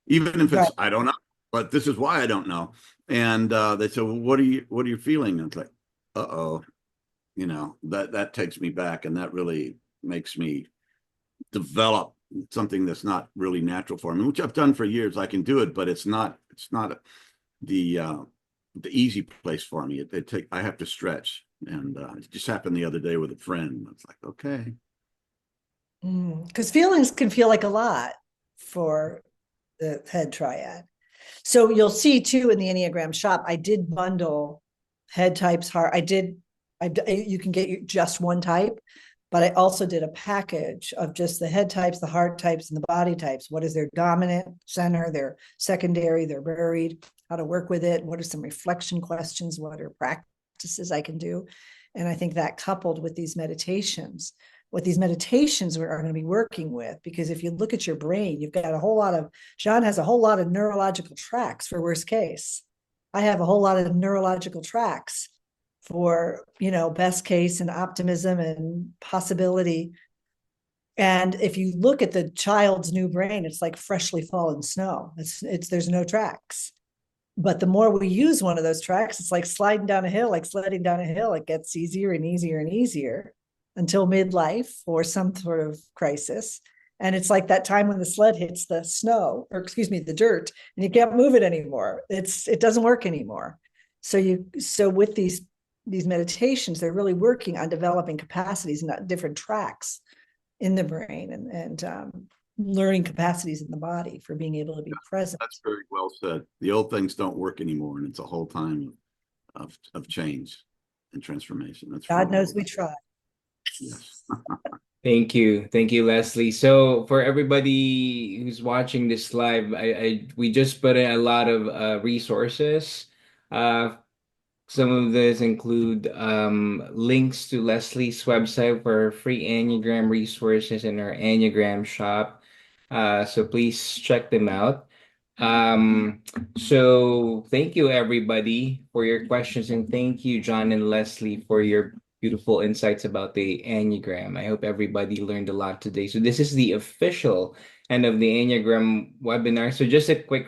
even if it's, I don't know, but this is why I don't know. And they say, well, what are you feeling? And it's like, uh-oh, that takes me back, and that really makes me develop something that's not really natural for me, which I've done for years. I can do it, but it's not the easy place for me. I have to stretch, and it just happened the other day with a friend. It's like, okay. Because feelings can feel like a lot for the head triad. So you'll see too in the Enneagram shop, I did bundle head types, heart. You can get just one type, but I also did a package of just the head types, the heart types, and the body types. What is their dominant center, their secondary, their buried, how to work with it, what are some reflection questions, what are practices I can do. And I think that coupled with these meditations, what these meditations are going to be working with, because if you look at your brain, you've got John has a whole lot of neurological tracks for worst case. I have a whole lot of neurological tracks for, best case and optimism and possibility. And if you look at the child's new brain, it's like freshly fallen snow. There's no tracks. But the more we use one of those tracks, it's like sliding down a hill, like sledding down a hill. It gets easier and easier and easier until midlife or some sort of crisis. And it's like that time when the sled hits the snow, or excuse me, the dirt, and you can't move it anymore. It doesn't work anymore. So with these meditations, they're really working on developing capacities, not different tracks in the brain, and learning capacities in the body for being able to be present. That's very well said. The old things don't work anymore, and it's a whole time of change and transformation. That's God knows we try. Yes. Thank you, Leslie. So for everybody who's watching this live, we just put in a lot of resources. Some of these include links to Leslie's website for free Enneagram resources in our Enneagram shop. So please check them out. So thank you everybody for your questions, and thank you, John and Leslie, for your beautiful insights about the Enneagram. I hope everybody learned a lot today. So this is the official end of the Enneagram webinar. So just a quick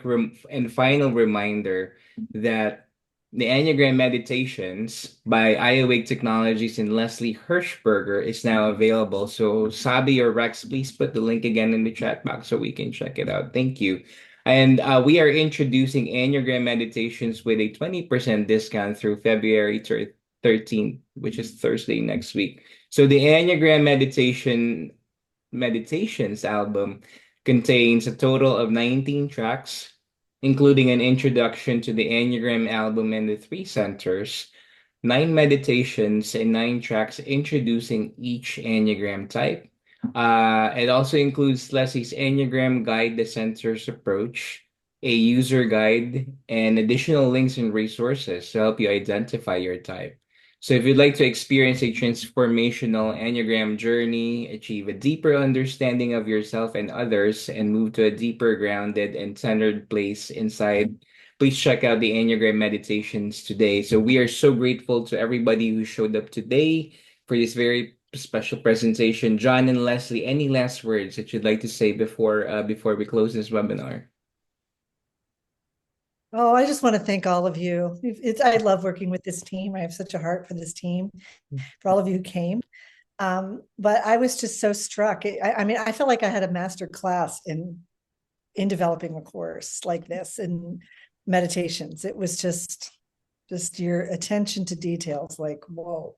and final reminder that the Enneagram Meditations by iAwake Technologies and Leslie Hershberger is now available. So Sabi or Rex, please put the link again in the chat box so we can check it out. Thank you. And we are introducing Enneagram Meditations with a 20% discount through February 13th, which is Thursday next week. So the Enneagram Meditations album contains a total of 19 tracks, including an introduction to the Enneagram album and the 3 centers, 9 meditations, and 9 tracks introducing each Enneagram type. It also includes Leslie's Enneagram Guide, the Centers Approach, a user guide, and additional links and resources to help you identify your type. So if you'd like to experience a transformational Enneagram journey, achieve a deeper understanding of yourself and others, and move to a deeper grounded and centered place inside, please check out the Enneagram Meditations today. So we are so grateful to everybody who showed up today for this very special presentation. John and Leslie, any last words that you'd like to say before we close this webinar? Oh, I just want to thank all of you. I love working with this team. I have such a heart for this team, for all of you who came. But I was just so struck. I mean, I felt like I had a master class in developing a course like this in meditations. It was just your attention to details, like, whoa.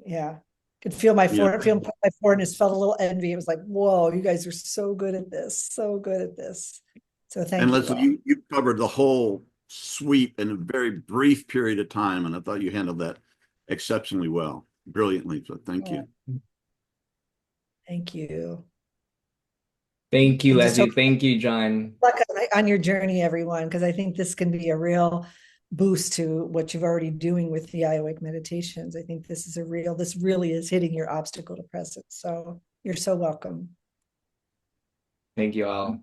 Yeah. Could feel my foreigners, felt a little envy. It was like, whoa, you guys are so good at this, so good at this. So thank And you Leslie, all. you covered the whole suite in a very brief period of time, and I thought you handled that exceptionally well, brilliantly. So thank you. Thank you. Thank you, And just Leslie. hope Thank you, John. luck on your journey, everyone, because I think this can be a real boost to what you've already doing with the iAwake meditations. I think this really is hitting your obstacle to presence. So you're so welcome. Thank you all.